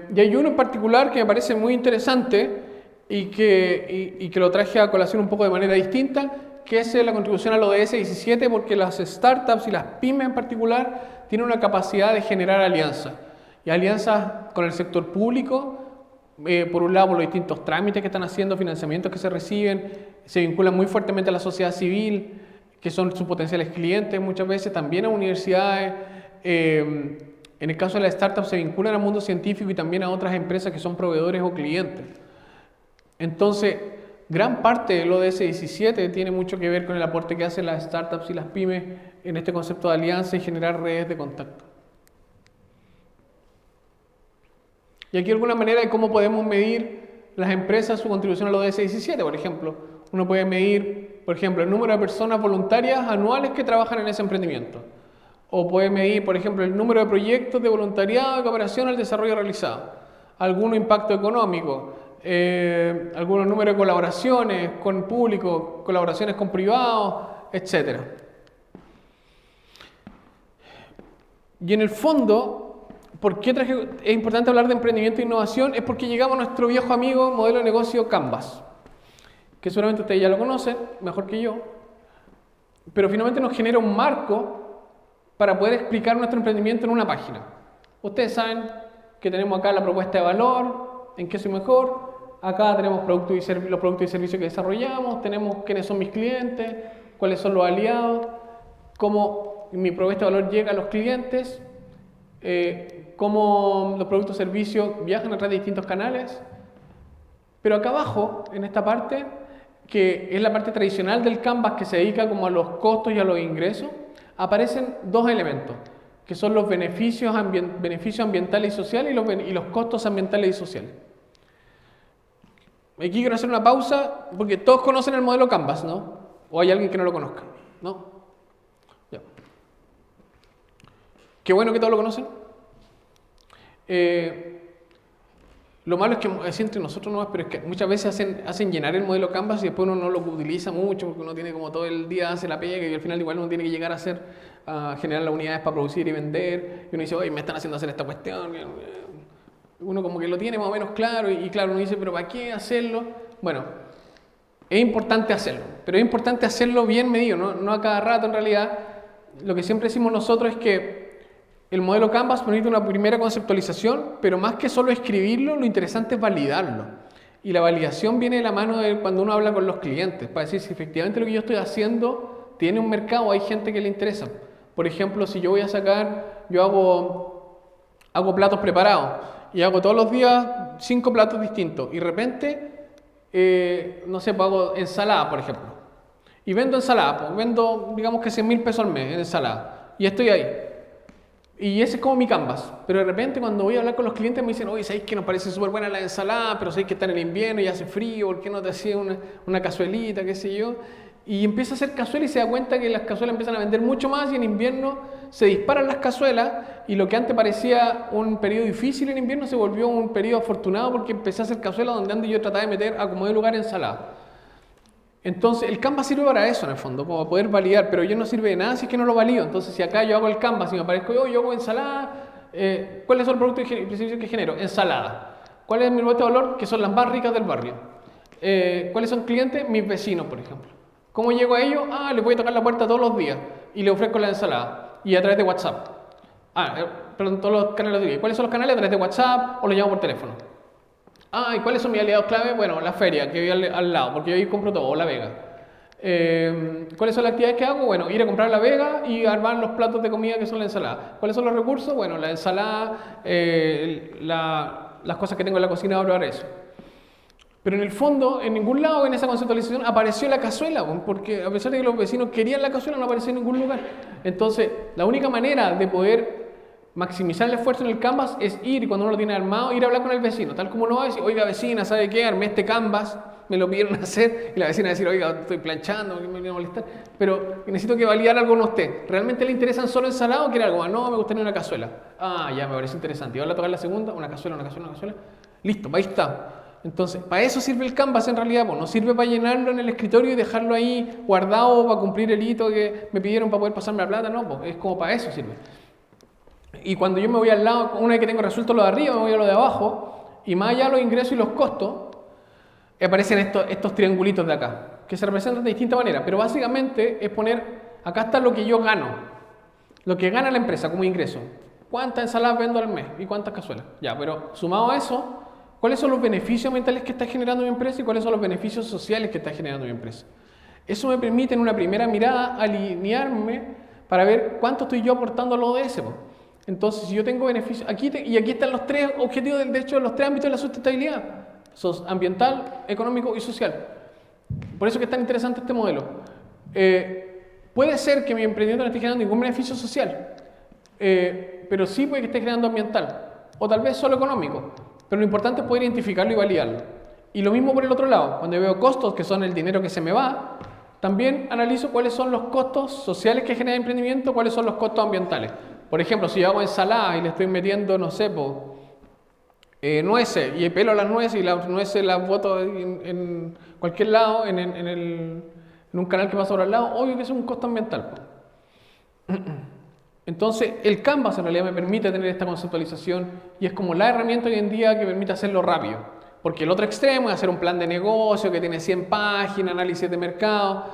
Hub. Y hay uno en particular que me parece muy interesante y que lo traje a colación un poco de manera distinta, que es la contribución al ODS 17, porque las startups y las pymes en particular tienen una capacidad de generar alianzas. Y alianzas con el sector público, por un lado por los distintos trámites que están haciendo, financiamientos que se reciben, se vinculan muy fuertemente a la sociedad civil, que son sus potenciales clientes muchas veces, también a universidades. En el caso de las startups se vinculan al mundo científico y también a otras empresas que son proveedores o clientes. Entonces, gran parte del ODS 17 tiene mucho que ver con el aporte que hacen las startups y las pymes en este concepto de alianza y generar redes de contacto. Y aquí alguna manera de cómo podemos medir las empresas su contribución al ODS 17, por ejemplo. Uno puede medir, por ejemplo, el número de personas voluntarias anuales que trabajan en ese emprendimiento. O puede medir, por ejemplo, el número de proyectos de voluntariado de cooperación al desarrollo realizado. Algún impacto económico, algunos números de colaboraciones con público, colaboraciones con privados, etc. Y en el fondo, ¿por qué es importante hablar de emprendimiento e innovación? Es porque llegamos a nuestro viejo amigo modelo de negocio Canvas, que seguramente ustedes ya lo conocen, mejor que yo, pero finalmente nos genera un marco para poder explicar nuestro emprendimiento en una página. Ustedes saben que tenemos acá la propuesta de valor, en qué soy mejor, acá tenemos los productos y servicios que desarrollamos, tenemos quiénes son mis clientes, cuáles son los aliados, cómo mi propuesta de valor llega a los clientes, cómo los productos y servicios viajan a través de distintos canales. Pero acá abajo, en esta parte, que es la parte tradicional del Canvas que se dedica como a los costos y a los ingresos, aparecen dos elementos, que son los beneficios ambientales y sociales y los costos ambientales y sociales. Aquí quiero hacer una pausa porque todos conocen el modelo Canvas, ¿no? ¿O hay alguien que no lo conozca? ¿No? Ya. Qué bueno que todos lo conocen. Lo malo es que así entre nosotros no, pero es que muchas veces hacen llenar el modelo Canvas y después uno no lo utiliza mucho porque uno tiene como todo el día hace la pega y al final igual uno tiene que llegar a generar las unidades para producir y vender y uno dice, oye, me están haciendo hacer esta cuestión. Uno como que lo tiene más o menos claro y claro, uno dice, pero ¿para qué hacerlo? Bueno, es importante hacerlo, pero es importante hacerlo bien medido, no a cada rato en realidad. Lo que siempre decimos nosotros es que el modelo Canvas permite una primera conceptualización, pero más que solo escribirlo, lo interesante es validarlo. Y la validación viene de la mano de cuando uno habla con los clientes, para decir si efectivamente lo que yo estoy haciendo tiene un mercado, hay gente que le interesa. Por ejemplo, si yo voy a sacar, yo hago platos preparados y hago todos los días 5 platos distintos y de repente, no sé, pues hago ensalada, por ejemplo. Y vendo ensalada, pues vendo, digamos que 100.000 pesos al mes en ensalada. Y estoy ahí. Y ese es como mi Canvas. Pero de repente cuando voy a hablar con los clientes me dicen, oye, ¿sabéis que nos parece súper buena la ensalada? Pero sabéis que está en el invierno y hace frío, ¿por qué no te hacía una cazuelita, qué sé yo? Y empieza a hacer cazuela y se da cuenta que las cazuelas empiezan a vender mucho más y en invierno se disparan las cazuelas y lo que antes parecía un periodo difícil en invierno se volvió un periodo afortunado porque empecé a hacer cazuelas donde antes yo trataba de meter a como de lugar ensalada. Entonces el Canvas sirve para eso en el fondo, como poder validar, pero yo no sirve de nada si es que no lo valido. Entonces si acá yo hago el Canvas y me aparezco yo hago ensalada, ¿cuáles son los productos y servicios que genero? Ensalada. ¿Cuál es mi propuesta de valor? Que son las más ricas del barrio. ¿Cuáles son clientes? Mis vecinos, por ejemplo. ¿Cómo llego a ellos? Les voy a tocar la puerta todos los días y les ofrezco la ensalada y a través de WhatsApp. Perdón, todos los canales de día. ¿Cuáles son los canales? A través de WhatsApp o los llamo por teléfono. ¿Y cuáles son mis aliados clave? Bueno, la feria, que vive al lado, porque yo ahí compro todo, o La Vega. ¿Cuáles son las actividades que hago? Bueno, ir a comprar La Vega y armar los platos de comida que son la ensalada. ¿Cuáles son los recursos? Bueno, la ensalada, las cosas que tengo en la cocina para probar eso. Pero en el fondo, en ningún lado en esa conceptualización apareció la cazuela, porque a pesar de que los vecinos querían la cazuela, no apareció en ningún lugar. Entonces, la única manera de poder maximizar el esfuerzo en el Canvas es ir, cuando uno lo tiene armado, ir a hablar con el vecino, tal como uno va a decir, oiga vecina, ¿sabe qué? Armé este Canvas, me lo pidieron hacer, y la vecina va a decir, oiga, estoy planchando, me viene a molestar, pero necesito que validar algo con usted. ¿Realmente le interesan solo ensalada o quiere algo más? No, me gustaría una cazuela. Ya, me parece interesante. Y ahora a tocar la segunda, una cazuela. Listo, ahí está. Entonces, para eso sirve el Canvas en realidad, pues no sirve para llenarlo en el escritorio y dejarlo ahí guardado para cumplir el hito que me pidieron para poder pasarme la plata, no, pues es como para eso sirve. Y cuando yo me voy al lado, una vez que tengo resuelto lo de arriba, me voy a lo de abajo, y más allá de los ingresos y los costos, aparecen estos triangulitos de acá, que se representan de distintas maneras, pero básicamente es poner, acá está lo que yo gano, lo que gana la empresa como ingreso. ¿Cuántas ensaladas vendo al mes y cuántas cazuelas? Ya, pero sumado a eso, ¿cuáles son los beneficios ambientales que está generando mi empresa y cuáles son los beneficios sociales que está generando mi empresa? Eso me permite en una primera mirada alinearme para ver cuánto estoy yo aportando al ODS. Entonces, si yo tengo beneficios, aquí están los tres objetivos, de hecho, los tres ámbitos de la sustentabilidad: ambiental, económico y social. Por eso que es tan interesante este modelo. Puede ser que mi emprendimiento no esté generando ningún beneficio social, pero sí puede que esté generando ambiental, o tal vez solo económico, pero lo importante es poder identificarlo y validarlo. Y lo mismo por el otro lado, cuando veo costos, que son el dinero que se me va, también analizo cuáles son los costos sociales que genera el emprendimiento, cuáles son los costos ambientales. Por ejemplo, si yo hago ensalada y le estoy metiendo, no sé, nueces, y pelo las nueces y las nueces las boto en cualquier lado, en un canal que pasa por al lado, obvio que es un costo ambiental. Entonces, el Canvas en realidad me permite tener esta conceptualización y es como la herramienta hoy en día que permite hacerlo rápido. Porque el otro extremo es hacer un plan de negocio que tiene 100 páginas, análisis de mercado,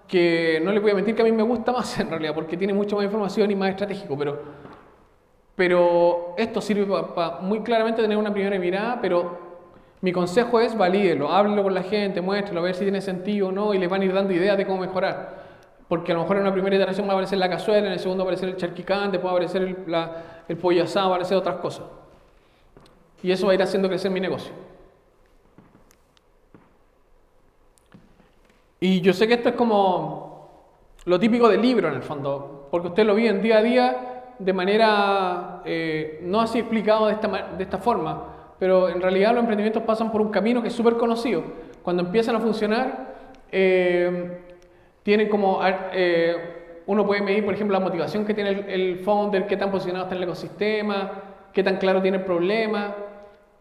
que no le voy a mentir que a mí me gusta más en realidad, porque tiene mucha más información y más estratégico, pero esto sirve para muy claramente tener una primera mirada, pero mi consejo es valídelo, háblelo con la gente, muéstrelo, a ver si tiene sentido o no, y les van a ir dando ideas de cómo mejorar. Porque a lo mejor en una primera iteración va a aparecer la cazuela, en el segundo va a aparecer el charquicán, después va a aparecer el pollo asado, va a aparecer otras cosas. Y eso va a ir haciendo crecer mi negocio. Y yo sé que esto es como lo típico del libro en el fondo, porque usted lo vive día a día de manera no así explicado de esta forma, pero en realidad los emprendimientos pasan por un camino que es súper conocido. Cuando empiezan a funcionar, tienen como, uno puede medir, por ejemplo, la motivación que tiene el founder, qué tan posicionado está en el ecosistema, qué tan claro tiene el problema,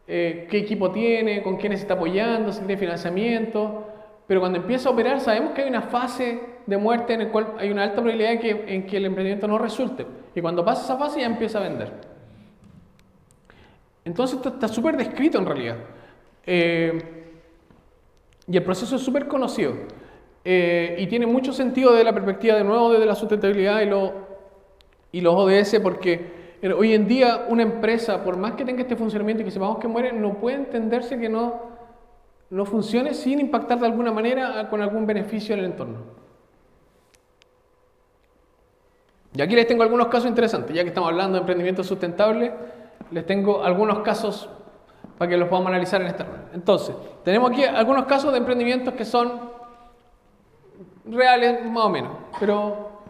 qué equipo tiene, con quiénes se está apoyando, si tiene financiamiento. Pero cuando empieza a operar, sabemos que hay una fase de muerte en la cual hay una alta probabilidad en que el emprendimiento no resulte. Y cuando pasa esa fase ya empieza a vender. Entonces esto está súper descrito en realidad. Y el proceso es súper conocido. Y tiene mucho sentido desde la perspectiva de nuevo desde la sustentabilidad y los ODS, porque hoy en día una empresa, por más que tenga este funcionamiento y que sepamos que muere, no puede entenderse que no funcione sin impactar de alguna manera con algún beneficio en el entorno. Y aquí les tengo algunos casos interesantes, ya que estamos hablando de emprendimiento sustentable, les tengo algunos casos para que los podamos analizar en esta ronda. Entonces, tenemos aquí algunos casos de emprendimientos que son reales, más o menos, pero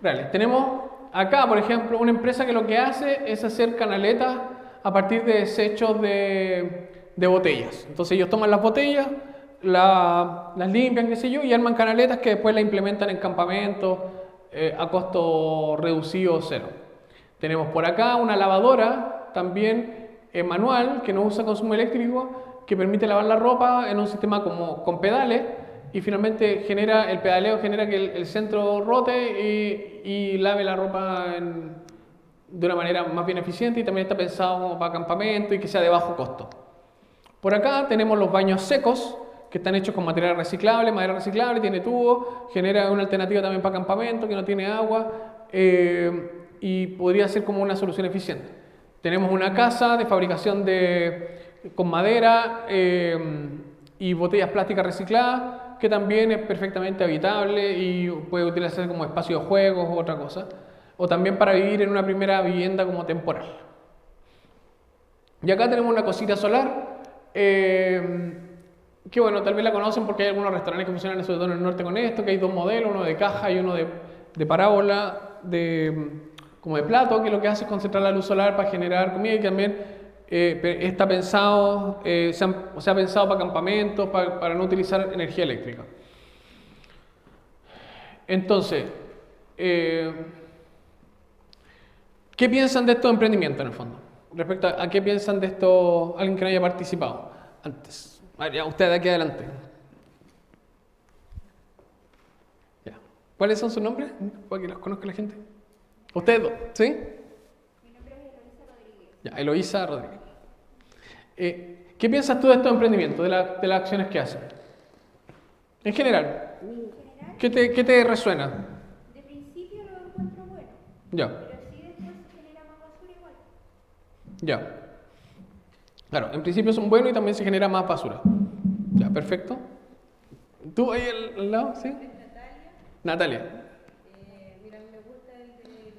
reales. Tenemos acá, por ejemplo, una empresa que lo que hace es hacer canaletas a partir de desechos de botellas. Entonces ellos toman las botellas, las limpian, qué sé yo, y arman canaletas que después las implementan en campamentos a costo reducido o cero. Tenemos por acá una lavadora también manual que no usa consumo eléctrico, que permite lavar la ropa en un sistema como con pedales y finalmente el pedaleo genera que el centro rote y lave la ropa de una manera más bien eficiente, y también está pensado como para campamento y que sea de bajo costo. Por acá tenemos los baños secos, que están hechos con material reciclable, madera reciclable, tiene tubo, genera una alternativa también para campamento, que no tiene agua, y podría ser como una solución eficiente. Tenemos una casa de fabricación con madera y botellas plásticas recicladas, que también es perfectamente habitable y puede utilizarse como espacio de juegos u otra cosa, o también para vivir en una primera vivienda como temporal. Y acá tenemos una cosita solar, que bueno, tal vez la conocen porque hay algunos restaurantes que funcionan sobre todo en el norte con esto, que hay dos modelos, uno de caja y uno de parábola, como de plato, que lo que hace es concentrar la luz solar para generar comida, y también está pensado, se ha pensado para campamentos, para no utilizar energía eléctrica. Entonces, ¿qué piensan de estos emprendimientos en el fondo? Respecto a qué piensan de esto alguien que no haya participado antes. Ya, usted de aquí adelante. Ya. ¿Cuáles son sus nombres? Para que los conozca la gente. Ustedes dos, ¿sí? Mi nombre es Eloísa Rodríguez. Ya, Eloísa Rodríguez. ¿Qué piensas tú de estos emprendimientos, de las acciones que hacen? En general. general, ¿Qué te resuena? de principio lo encuentro bueno, Ya, pero sí después genera más basura igual. ya. Claro, en principio son buenos y también se genera más basura. Ya, perfecto. ¿Tú ahí al lado? ¿Sí? Natalia. Mira, a mí me gusta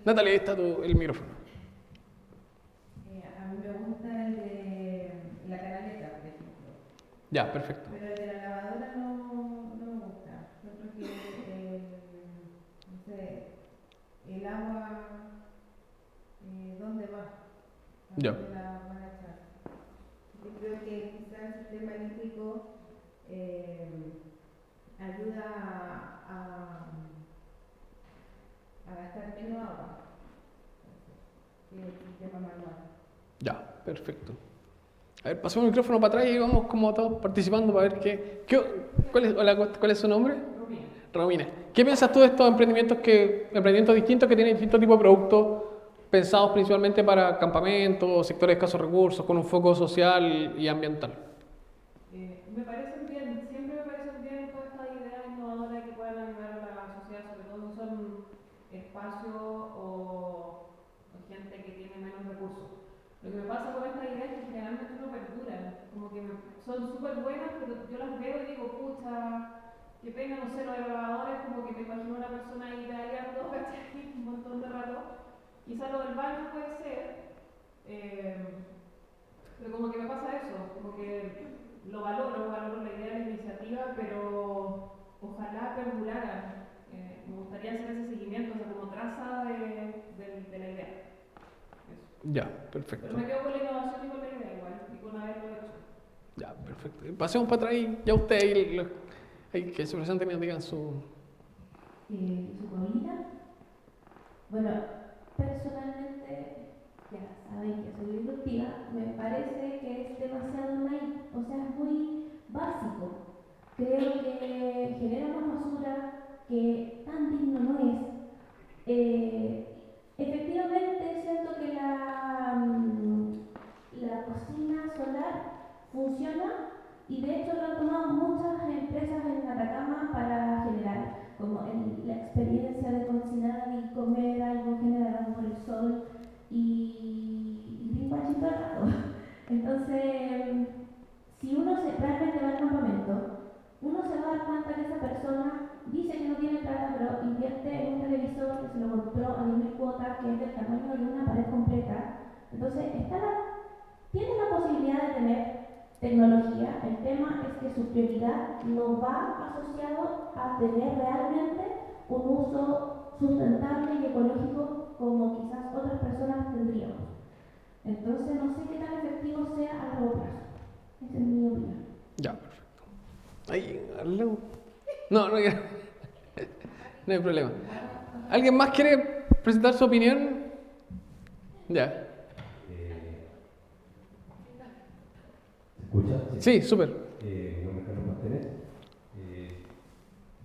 Natalia, ahí está el micrófono. a mí me gusta el de la canaleta, por ejemplo. Ya, perfecto. Pero el de la lavadora no me gusta. Yo creo que no sé, el agua, ¿dónde va? ¿A Ya. dónde la van a echar? Yo creo que quizás el sistema eléctrico ayuda a gastar menos agua que el sistema manual. Ya, perfecto. A ver, pasemos el micrófono para atrás y vamos como todos participando para ver ¿cuál es su nombre? Rubén. Romina. ¿Qué piensas tú de estos emprendimientos distintos que tienen distintos tipos de productos pensados principalmente para campamentos, sectores de escasos recursos, con un foco social y ambiental? Me parecen bien, siempre me parecen bien todas estas ideas innovadoras que puedan ayudar a la sociedad, sobre todo si son espacios o gente que tiene menos recursos. Lo que me pasa con estas ideas es que generalmente no perduran, como que son súper buenas, pero yo las veo y digo, pucha, qué pena, no sé, lo de los lavadores, como que me imagino una persona ahí italiano, ¿cachai? Un montón de rato. Quizá lo del baño puede ser, pero como que me pasa eso, como que lo valoro la idea de la iniciativa, pero ojalá perduraran. Me gustaría hacer ese seguimiento, o sea, como traza de la idea. Eso. Ya, perfecto. Pero me quedo con la innovación y con la idea igual, y con haberlo hecho. Ya, perfecto. Pasemos para atrás y ya ustedes ahí que se presenten y nos digan su... ¿Su comida? Bueno, personalmente, ya saben que soy disruptiva, me parece que es demasiado naif, o sea, es muy básico. Creo que genera más basura, que tan digno no es. Efectivamente, siento que la cocina solar funciona y de hecho lo han tomado muchas empresas en Atacama para generar como la experiencia de cocinar y comer algo generado por el sol y bien guachito al rato. Entonces, si uno realmente va al campamento, uno se va a dar cuenta que esa persona dice que no tiene plata, pero invierte en un televisor que se lo compró a 10.000 cuotas, que es del tamaño de una pared completa. Entonces, tiene la posibilidad de tener tecnología. El tema es que su prioridad no va asociado a tener realmente un uso sustentable y ecológico como quizás otras personas tendríamos. Entonces, no sé qué tan efectivo sea a largo plazo. Esa es mi opinión. Ya, perfecto. Ahí, al lado. No, no hay problema. ¿Alguien más quiere presentar su opinión? Ya. ¿Se escucha? Sí, súper. Mi nombre es Carlos Martínez.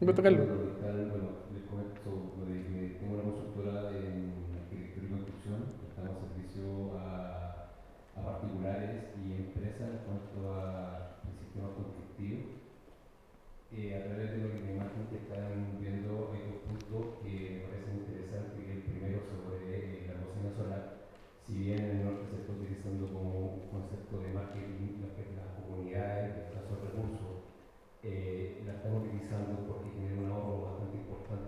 Un gusto, Carlos. Bueno, les comento lo de que tengo una consultora en arquitectura y construcción. Prestamos servicio a particulares y empresas en cuanto a sistemas constructivos. A través de lo que me imagino que están viendo, hay dos puntos que me parecen interesantes. El primero sobre la cocina solar. Si bien en el norte se está utilizando como un concepto de marketing, lo que es las comunidades de escasos recursos, la están utilizando porque genera un ahorro bastante importante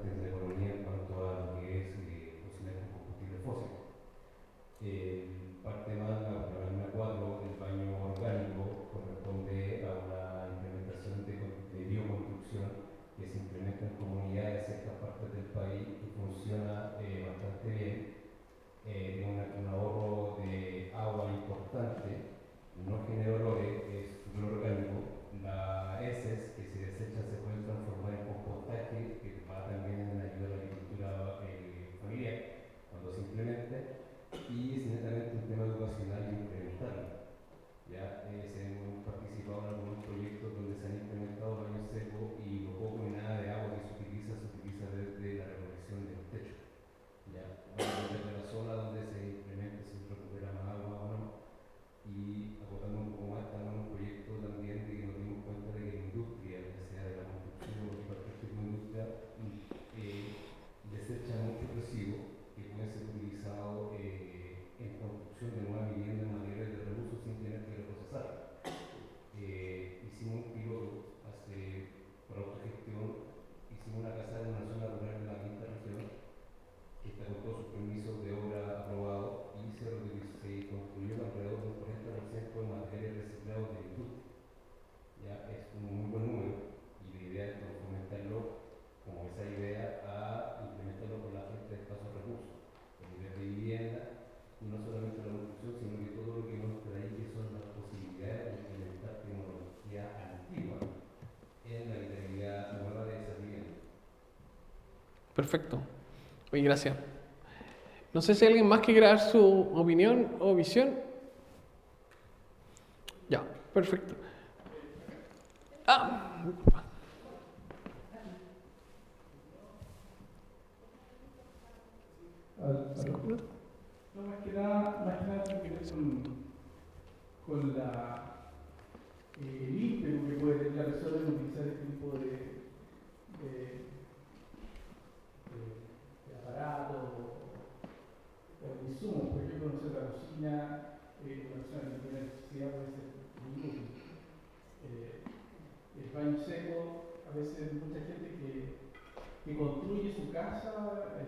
Perfecto. Oye, gracias. No sé si hay alguien más que quiera dar su opinión o visión. Ya, perfecto. No, más que nada tiene que ver con el ímpetu que puede tener la persona en utilizar este tipo de aparatos o de insumos. Por ejemplo, no sé, la cocina, una persona que tiene necesidad puede ser muy útil. El baño seco, a veces mucha gente que construye su casa,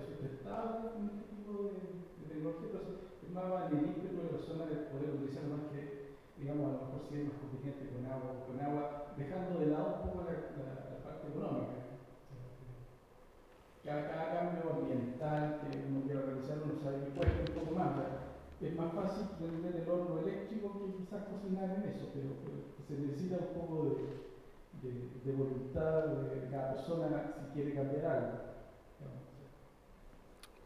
sustentable con este tipo de tecnología, entonces es más el ímpetu de la persona de poder utilizar más que, digamos, a lo mejor si es más conveniente con agua, dejando de lado un poco la parte económica. Cada cambio ambiental que uno quiera realizar, uno sabe que cuesta un poco más. Es más fácil prender el horno eléctrico que quizás cocinar en eso, pero se necesita un poco de voluntad de cada persona si quiere cambiar algo.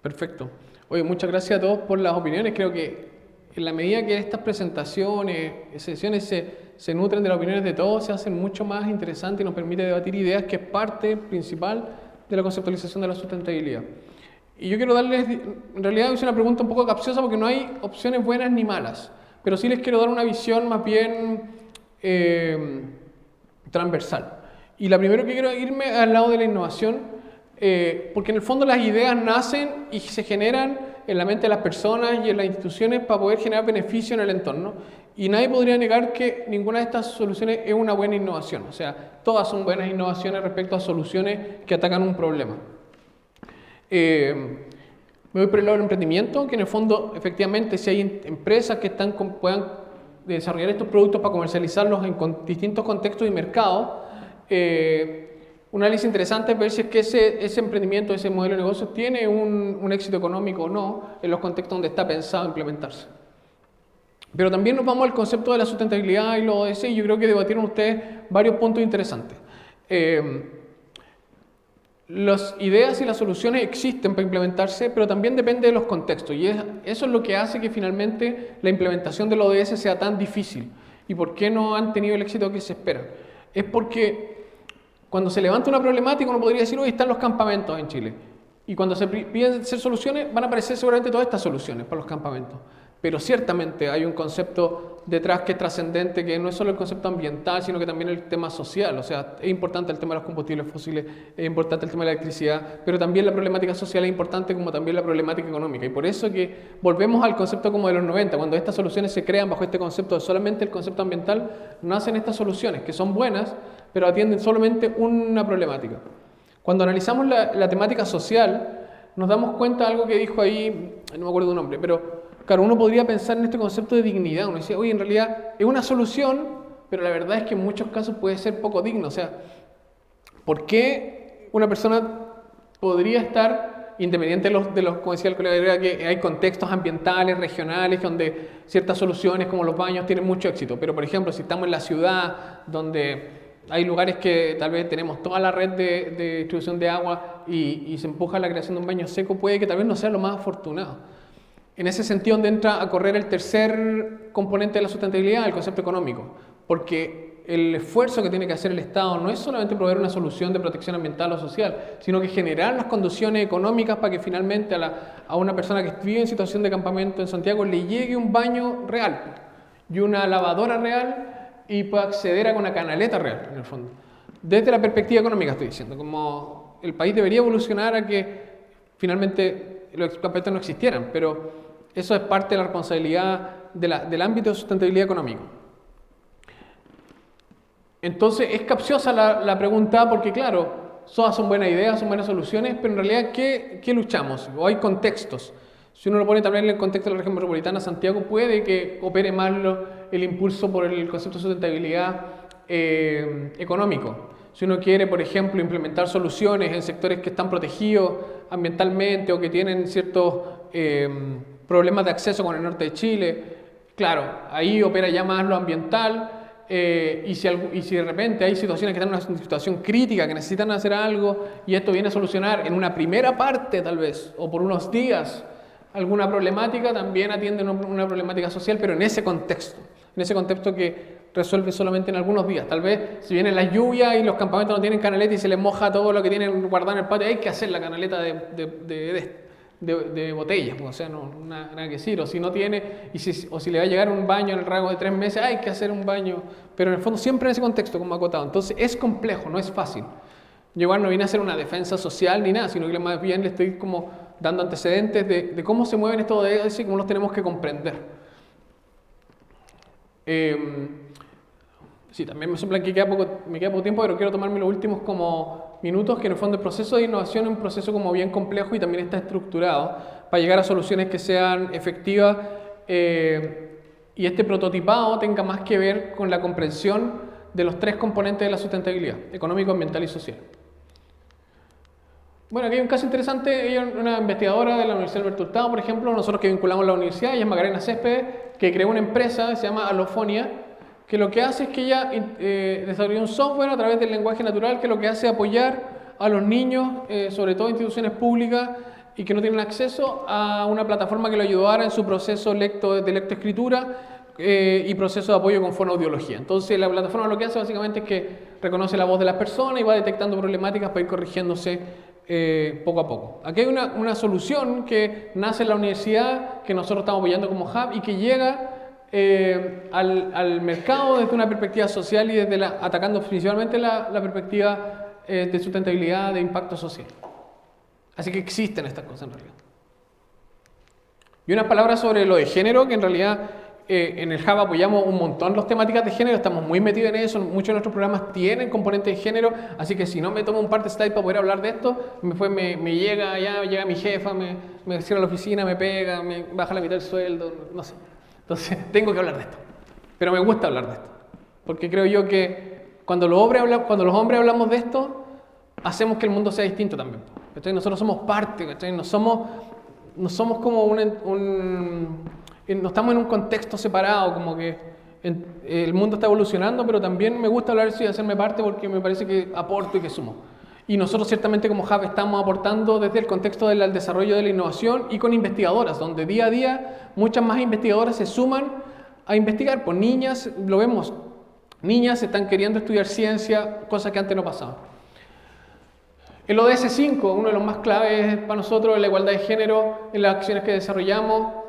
Perfecto. Oye, muchas gracias a todos por las opiniones. Creo que en la medida que estas presentaciones, sesiones se nutren de las opiniones de todos, se hacen mucho más interesantes y nos permite debatir ideas, que es parte principal de la conceptualización de la sustentabilidad. Y yo quiero darles, en realidad es una pregunta un poco capciosa porque no hay opciones buenas ni malas, pero sí les quiero dar una visión más bien transversal. Y la primera que quiero irme al lado de la innovación, porque en el fondo las ideas nacen y se generan en la mente de las personas y en las instituciones para poder generar beneficio en el entorno. Y nadie podría negar que ninguna de estas soluciones es una buena innovación. O sea, todas son buenas innovaciones respecto a soluciones que atacan un problema. Me voy por el lado del emprendimiento, que en el fondo, efectivamente, si hay empresas que puedan desarrollar estos productos para comercializarlos en distintos contextos y mercados, un análisis interesante es ver si es que ese emprendimiento, ese modelo de negocio tiene un éxito económico o no en los contextos donde está pensado implementarse. Pero también nos vamos al concepto de la sustentabilidad y los ODS, y yo creo que debatieron ustedes varios puntos interesantes. Las ideas y las soluciones existen para implementarse, pero también depende de los contextos, y eso es lo que hace que finalmente la implementación del ODS sea tan difícil. ¿Y por qué no han tenido el éxito que se espera? Es porque cuando se levanta una problemática uno podría decir, hoy están los campamentos en Chile, y cuando se piden hacer soluciones van a aparecer seguramente todas estas soluciones para los campamentos. Pero ciertamente hay un concepto detrás que es trascendente, que no es solo el concepto ambiental, sino que también el tema social. O sea, es importante el tema de los combustibles fósiles, es importante el tema de la electricidad, pero también la problemática social es importante, como también la problemática económica. Y por eso que volvemos al concepto como de los 90, cuando estas soluciones se crean bajo este concepto de solamente el concepto ambiental, nacen estas soluciones que son buenas, pero atienden solamente una problemática. Cuando analizamos la temática social, nos damos cuenta de algo que dijo ahí, no me acuerdo de un nombre, pero claro, uno podría pensar en este concepto de dignidad. Uno dice, oye, en realidad es una solución, pero la verdad es que en muchos casos puede ser poco digno. O sea, ¿por qué una persona podría estar, independiente de los como decía el colega, que hay contextos ambientales, regionales, donde ciertas soluciones como los baños tienen mucho éxito? Pero, por ejemplo, si estamos en la ciudad, donde hay lugares que tal vez tenemos toda la red de distribución de agua y se empuja la creación de un baño seco, puede que tal vez no sea lo más afortunado. En ese sentido, donde entra a correr el tercer componente de la sustentabilidad, el concepto económico, porque el esfuerzo que tiene que hacer el Estado no es solamente proveer una solución de protección ambiental o social, sino que generar las condiciones económicas para que finalmente a una persona que vive en situación de campamento en Santiago le llegue un baño real y una lavadora real y pueda acceder a una canaleta real, en el fondo. Desde la perspectiva económica estoy diciendo, como el país debería evolucionar a que finalmente los campamentos no existieran, pero eso es parte de la responsabilidad del ámbito de sustentabilidad económico. Entonces es capciosa la pregunta porque, claro, todas son buenas ideas, son buenas soluciones, pero en realidad, ¿qué luchamos? O hay contextos. Si uno lo pone también en el contexto de la región metropolitana, Santiago puede que opere más el impulso por el concepto de sustentabilidad económico. Si uno quiere, por ejemplo, implementar soluciones en sectores que están protegidos ambientalmente o que tienen ciertos problemas de acceso con el norte de Chile, claro, ahí opera ya más lo ambiental y si de repente hay situaciones que están en una situación crítica, que necesitan hacer algo, y esto viene a solucionar en una primera parte tal vez, o por unos días, alguna problemática, también atienden una problemática social, pero en ese contexto que resuelve solamente en algunos días. Tal vez si viene la lluvia y los campamentos no tienen canaleta y se les moja todo lo que tienen guardado en el patio, hay que hacer la canaleta de botellas, pues, o sea, no, nada que decir. O si no tiene, o si le va a llegar un baño en el rango de 3 meses, hay que hacer un baño, pero en el fondo siempre en ese contexto, como acotado. Entonces es complejo, no es fácil. Yo igual no vine a hacer una defensa social ni nada, sino que más bien le estoy como dando antecedentes de cómo se mueven estos ODS y cómo los tenemos que comprender. Sí, también me soplan que me queda poco tiempo, pero quiero tomarme los últimos como minutos, que en el fondo el proceso de innovación es un proceso como bien complejo y también está estructurado para llegar a soluciones que sean efectivas y este prototipado tenga más que ver con la comprensión de los 3 componentes de la sustentabilidad: económico, ambiental y social. Bueno, aquí hay un caso interesante. Ella es una investigadora de la Universidad Alberto Hurtado, por ejemplo, nosotros que vinculamos a la universidad. Ella es Macarena Céspedes, que creó una empresa que se llama Alofonia, que lo que hace es que ella desarrolló un software a través del lenguaje natural, que lo que hace es apoyar a los niños, sobre todo instituciones públicas y que no tienen acceso a una plataforma que lo ayudara en su proceso de lectoescritura y proceso de apoyo con fonoaudiología. Entonces la plataforma lo que hace básicamente es que reconoce la voz de las personas y va detectando problemáticas para ir corrigiéndose poco a poco. Aquí hay una solución que nace en la universidad, que nosotros estamos apoyando como Hub y que llega al mercado desde una perspectiva social y desde atacando principalmente la perspectiva de sustentabilidad, de impacto social. Así que existen estas cosas en realidad. Y unas palabras sobre lo de género, que en realidad en el Hub apoyamos un montón las temáticas de género, estamos muy metidos en eso, muchos de nuestros programas tienen componentes de género, así que si no me tomo un par de slides para poder hablar de esto, me llega mi jefa, me cierra la oficina, me pega, me baja la mitad del sueldo, no sé. Entonces tengo que hablar de esto, pero me gusta hablar de esto, porque creo yo que cuando los hombres hablamos de esto, hacemos que el mundo sea distinto también. Entonces nosotros somos parte, no somos como no estamos en un contexto separado, como que el mundo está evolucionando, pero también me gusta hablar de eso y hacerme parte porque me parece que aporto y que sumo. Y nosotros ciertamente como Hub estamos aportando desde el contexto del desarrollo de la innovación y con investigadoras, donde día a día muchas más investigadoras se suman a investigar. Pues niñas, lo vemos, niñas están queriendo estudiar ciencia, cosas que antes no pasaban. El ODS 5, uno de los más claves para nosotros, es la igualdad de género en las acciones que desarrollamos.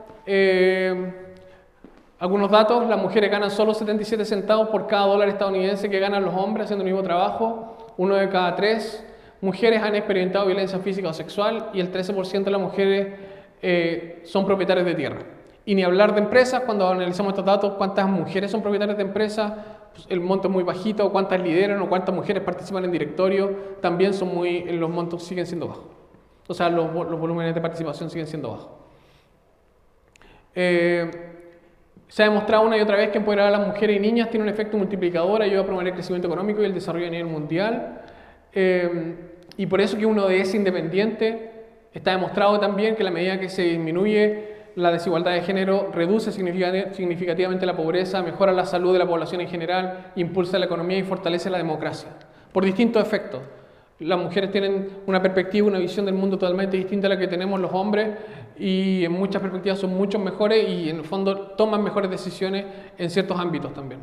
Algunos datos: las mujeres ganan solo 77 centavos por cada dólar estadounidense que ganan los hombres haciendo el mismo trabajo. 1 de cada 3 mujeres han experimentado violencia física o sexual y el 13% de las mujeres son propietarias de tierra. Y ni hablar de empresas. Cuando analizamos estos datos, cuántas mujeres son propietarias de empresas, pues el monto es muy bajito, cuántas lideran o cuántas mujeres participan en directorio, también los montos siguen siendo bajos. O sea, los volúmenes de participación siguen siendo bajos. Se ha demostrado una y otra vez que empoderar a las mujeres y niñas tiene un efecto multiplicador, ayuda a promover el crecimiento económico y el desarrollo a nivel mundial. Y por eso que uno de ese independiente está demostrado también que a la medida que se disminuye la desigualdad de género, reduce significativamente la pobreza, mejora la salud de la población en general, impulsa la economía y fortalece la democracia. Por distintos efectos. Las mujeres tienen una perspectiva, una visión del mundo totalmente distinta a la que tenemos los hombres y en muchas perspectivas son mucho mejores y en el fondo toman mejores decisiones en ciertos ámbitos también.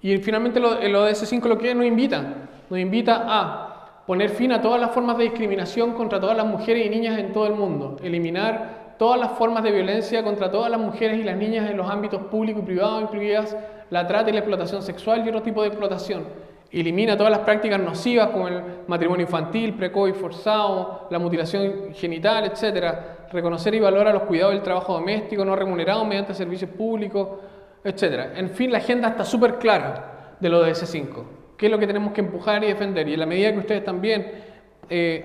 Y finalmente el ODS 5 lo que nos invita a poner fin a todas las formas de discriminación contra todas las mujeres y niñas en todo el mundo, eliminar todas las formas de violencia contra todas las mujeres y las niñas en los ámbitos públicos y privados, incluidas la trata y la explotación sexual y otro tipo de explotación. Elimina todas las prácticas nocivas como el matrimonio infantil, precoz y forzado, la mutilación genital, etc. Reconocer y valorar los cuidados del trabajo doméstico no remunerado mediante servicios públicos, etc. En fin, la agenda está súper clara de lo de ODS 5. ¿Qué es lo que tenemos que empujar y defender? Y en la medida que ustedes también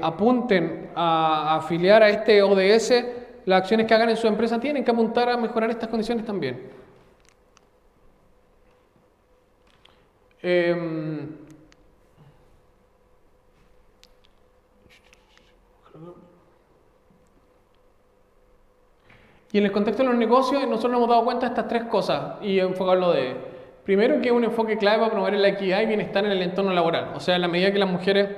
apunten a afiliar a este ODS, las acciones que hagan en su empresa tienen que apuntar a mejorar estas condiciones también. Y en el contexto de los negocios, nosotros nos hemos dado cuenta de estas tres cosas y enfocarlo de... Primero, que es un enfoque clave para promover la equidad y bienestar en el entorno laboral. O sea, en la medida que las mujeres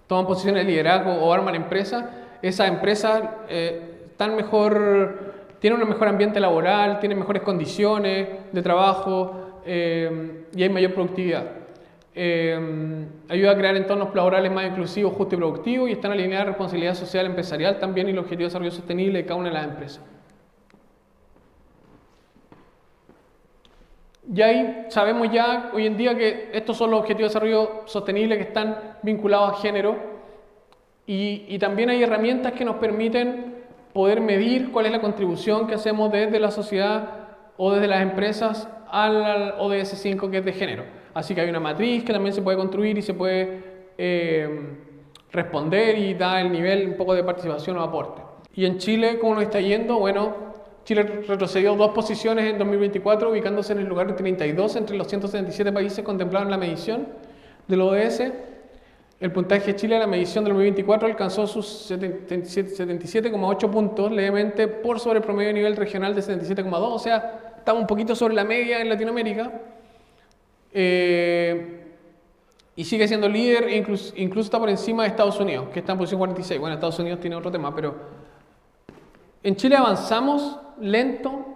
toman posiciones de liderazgo o arman empresas, esas empresas tienen un mejor ambiente laboral, tienen mejores condiciones de trabajo y hay mayor productividad. Ayuda a crear entornos laborales más inclusivos, justos y productivos y están alineadas a la responsabilidad social empresarial también y el objetivo de desarrollo sostenible de cada una de las empresas. Y ahí sabemos ya hoy en día que estos son los objetivos de desarrollo sostenible que están vinculados a género y también hay herramientas que nos permiten poder medir cuál es la contribución que hacemos desde la sociedad o desde las empresas al ODS 5 que es de género. Así que hay una matriz que también se puede construir y se puede responder y da el nivel un poco de participación o aporte. Y en Chile, ¿cómo nos está yendo? Bueno, Chile retrocedió 2 posiciones en 2024, ubicándose en el lugar 32 entre los 177 países contemplados en la medición del ODS. El puntaje de Chile en la medición del 2024 alcanzó sus 77,8 puntos, levemente por sobre el promedio de nivel regional de 77,2, o sea, estamos un poquito sobre la media en Latinoamérica. Y sigue siendo líder, incluso está por encima de Estados Unidos, que está en posición 46. Bueno, Estados Unidos tiene otro tema, pero en Chile avanzamos, lento,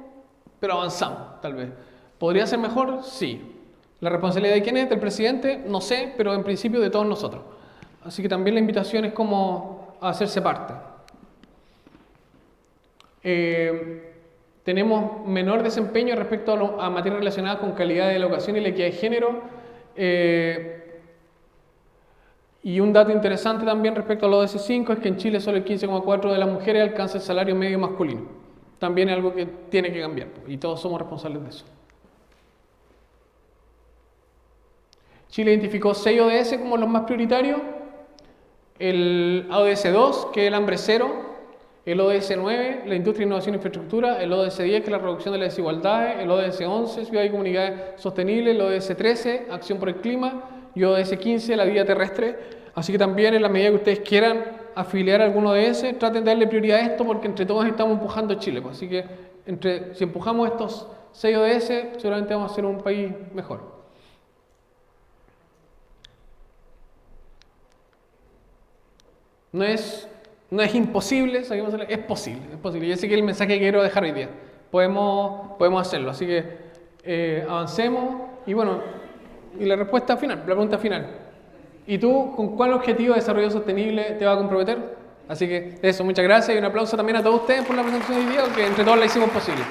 pero avanzamos, tal vez. ¿Podría ser mejor? Sí. ¿La responsabilidad de quién es? ¿Del presidente? No sé, pero en principio de todos nosotros. Así que también la invitación es como a hacerse parte. Tenemos menor desempeño respecto a materias relacionadas con calidad de la educación y la equidad de género. Y un dato interesante también respecto a los ODS 5 es que en Chile solo el 15,4% de las mujeres alcanza el salario medio masculino. También es algo que tiene que cambiar y todos somos responsables de eso. Chile identificó 6 ODS como los más prioritarios. El ODS 2, que es el hambre cero. El ODS 9, la industria, innovación e infraestructura. El ODS 10, que es la reducción de las desigualdades. El ODS 11, ciudad y comunidades sostenibles. El ODS 13, acción por el clima. Y ODS 15, la vida terrestre. Así que también en la medida que ustedes quieran afiliar a alguno de ese, traten de darle prioridad a esto porque entre todos estamos empujando a Chile. Así que si empujamos estos 6 ODS, seguramente vamos a ser un país mejor. No es imposible, es posible. Yo sé que es el mensaje que quiero dejar hoy día. Podemos hacerlo, así que avancemos y bueno, y la respuesta final, la pregunta final. ¿Y tú con cuál objetivo de desarrollo sostenible te vas a comprometer? Así que eso, muchas gracias y un aplauso también a todos ustedes por la presentación de hoy día, que entre todos la hicimos posible.